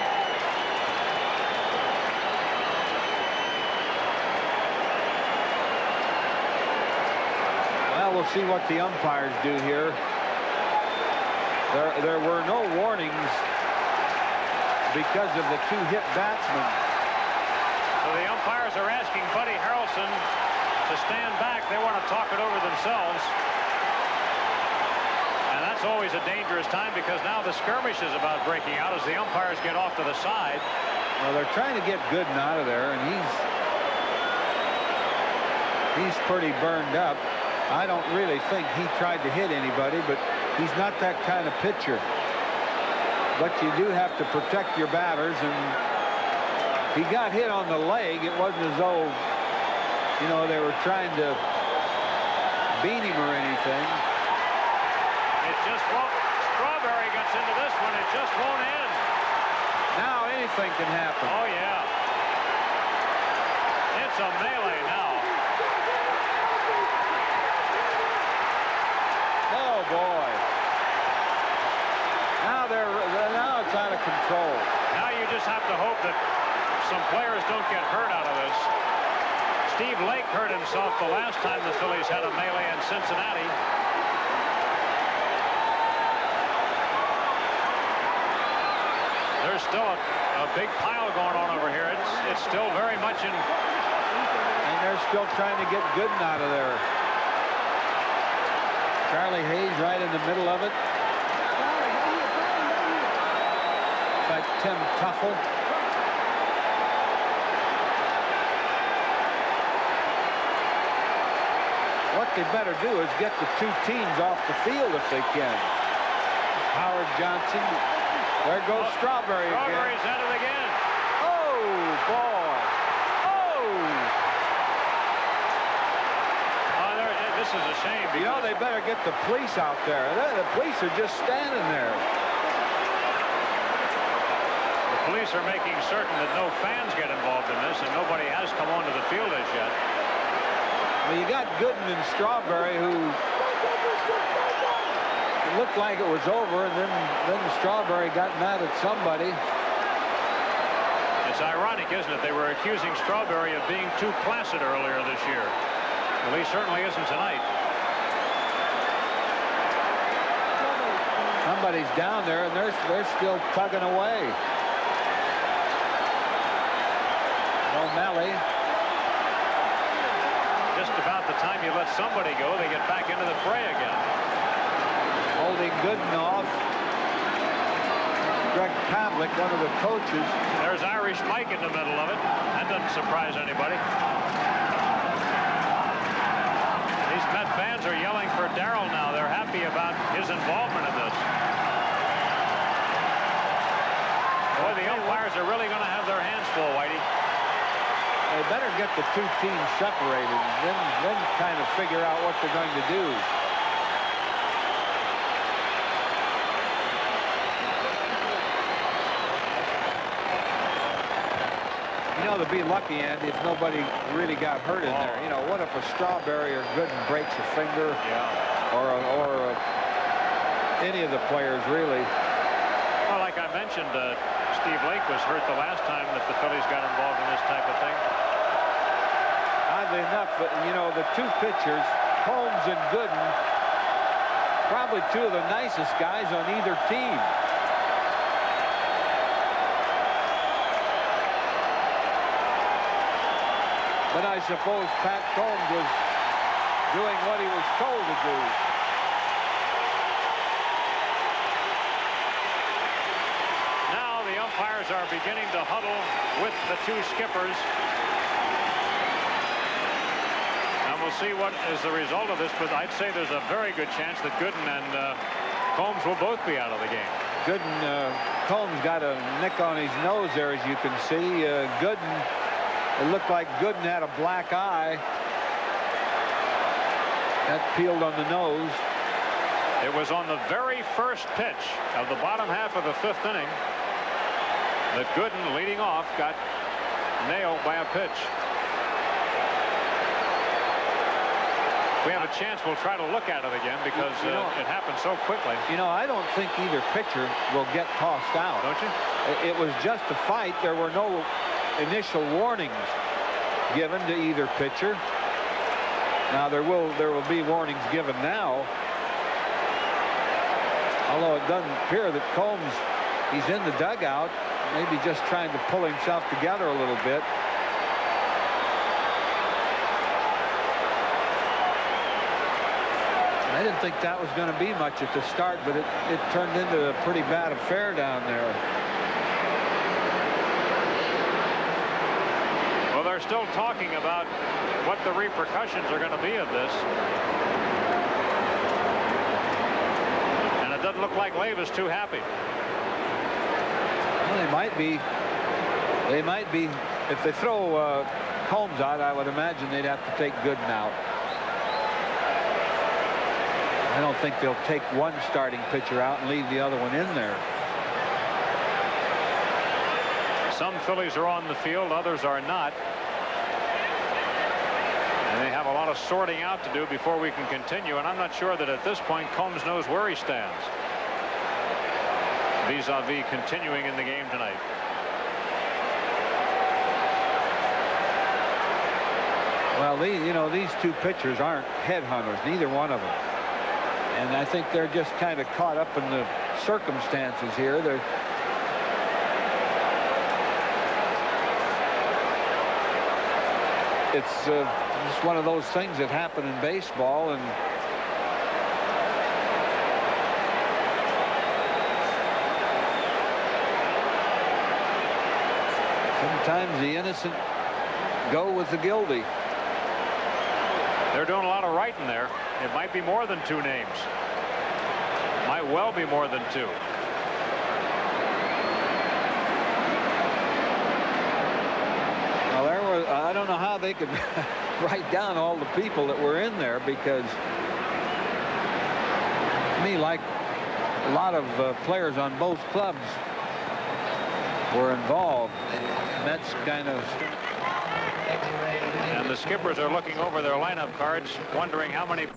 Well, we'll see what the umpires do here. There were no warnings because of the two hit batsmen. So the umpires are asking Buddy Harrelson to stand back. They want to talk it over themselves. And that's always a dangerous time because now the skirmish is about breaking out as the umpires get off to the side. Well, they're trying to get Gooden out of there, and he's pretty burned up. I don't really think he tried to hit anybody, but he's not that kind of pitcher. But you do have to protect your batters, and he got hit on the leg. It wasn't as though, you know, they were trying to beat him or anything. It just won't. Strawberry gets into this one. It just won't end. Now anything can happen. Oh, yeah. It's a melee now. Oh, boy. Now it's out of control. Now you just have to hope that some players don't get hurt out of this. Steve Lake hurt himself the last time the Phillies had a melee in Cincinnati. There's still a big pile going on over here. It's still very much in. And they're still trying to get Gooden out of there. Charlie Hayes right in the middle of it. It's like Tim Tuffle. What they better do is get the two teams off the field if they can. Howard Johnson. There goes Strawberry again. Strawberry's at it again. Oh, boy. Oh! This is a shame. You know, they better get the police out there. The police are just standing there. The police are making certain that no fans get involved in this, and nobody has come onto the field as yet. Well, you got Gooden and Strawberry, who it looked like it was over, and then Strawberry got mad at somebody. It's ironic, isn't it? They were accusing Strawberry of being too placid earlier this year. Well, he certainly isn't tonight. Somebody's down there, and they're still tugging away. O'Malley. Just about the time you let somebody go, they get back into the fray again. Holding Gooden off. Greg Pavlik, one of the coaches. There's Irish Mike in the middle of it. That doesn't surprise anybody. These Met fans are yelling for Darrell now. They're happy about his involvement in this. Boy, the umpires are really going to have their hands full, Whitey. They better get the two teams separated and then kind of figure out what they're going to do. You know, to be lucky, Andy, if nobody really got hurt in there. You know, what if a Strawberry or Gooden breaks a finger? Yeah. Or any of the players, really. Well, like I mentioned, Steve Lake was hurt the last time that the Phillies got involved in this type of thing. Oddly enough, you know, the two pitchers, Holmes and Gooden, probably two of the nicest guys on either team. But I suppose Pat Combs was doing what he was told to do. Now the umpires are beginning to huddle with the two skippers. And we'll see what is the result of this, but I'd say there's a very good chance that Gooden and Combs will both be out of the game. Gooden, Combs got a nick on his nose there, as you can see. Gooden, it looked like Gooden had a black eye. That peeled on the nose. It was on the very first pitch of the bottom half of the fifth inning that Gooden, leading off, got nailed by a pitch. If we have a chance, we'll try to look at it again because it happened so quickly. You know, I don't think either pitcher will get tossed out. Don't you? It was just a fight. There were no initial warnings given to either pitcher. Now there will be warnings given now. Although it doesn't appear that Combs, he's in the dugout, maybe just trying to pull himself together a little bit. I didn't think that was going to be much at the start, but it turned into a pretty bad affair down there. Well, they're still talking about what the repercussions are going to be of this. And it doesn't look like Leiva's too happy. Well, they might be. They might be. If they throw Combs out, I would imagine they'd have to take Gooden out. I don't think they'll take one starting pitcher out and leave the other one in there. Some Phillies are on the field, others are not. And they have a lot of sorting out to do before we can continue, and I'm not sure that at this point Combs knows where he stands vis-a-vis continuing in the game tonight. Well, you know, these two pitchers aren't headhunters, neither one of them. And I think they're just kind of caught up in the circumstances here. It's one of those things that happen in baseball, and Sometimes the innocent go with the guilty. They're doing a lot of writing there. It might be more than 2 names. Might well be more than 2. Well, there was, I don't know how they could write down all the people that were in there, because to me, like a lot of players on both clubs were involved. Mets kind of. And the skippers are looking over their lineup cards, wondering how many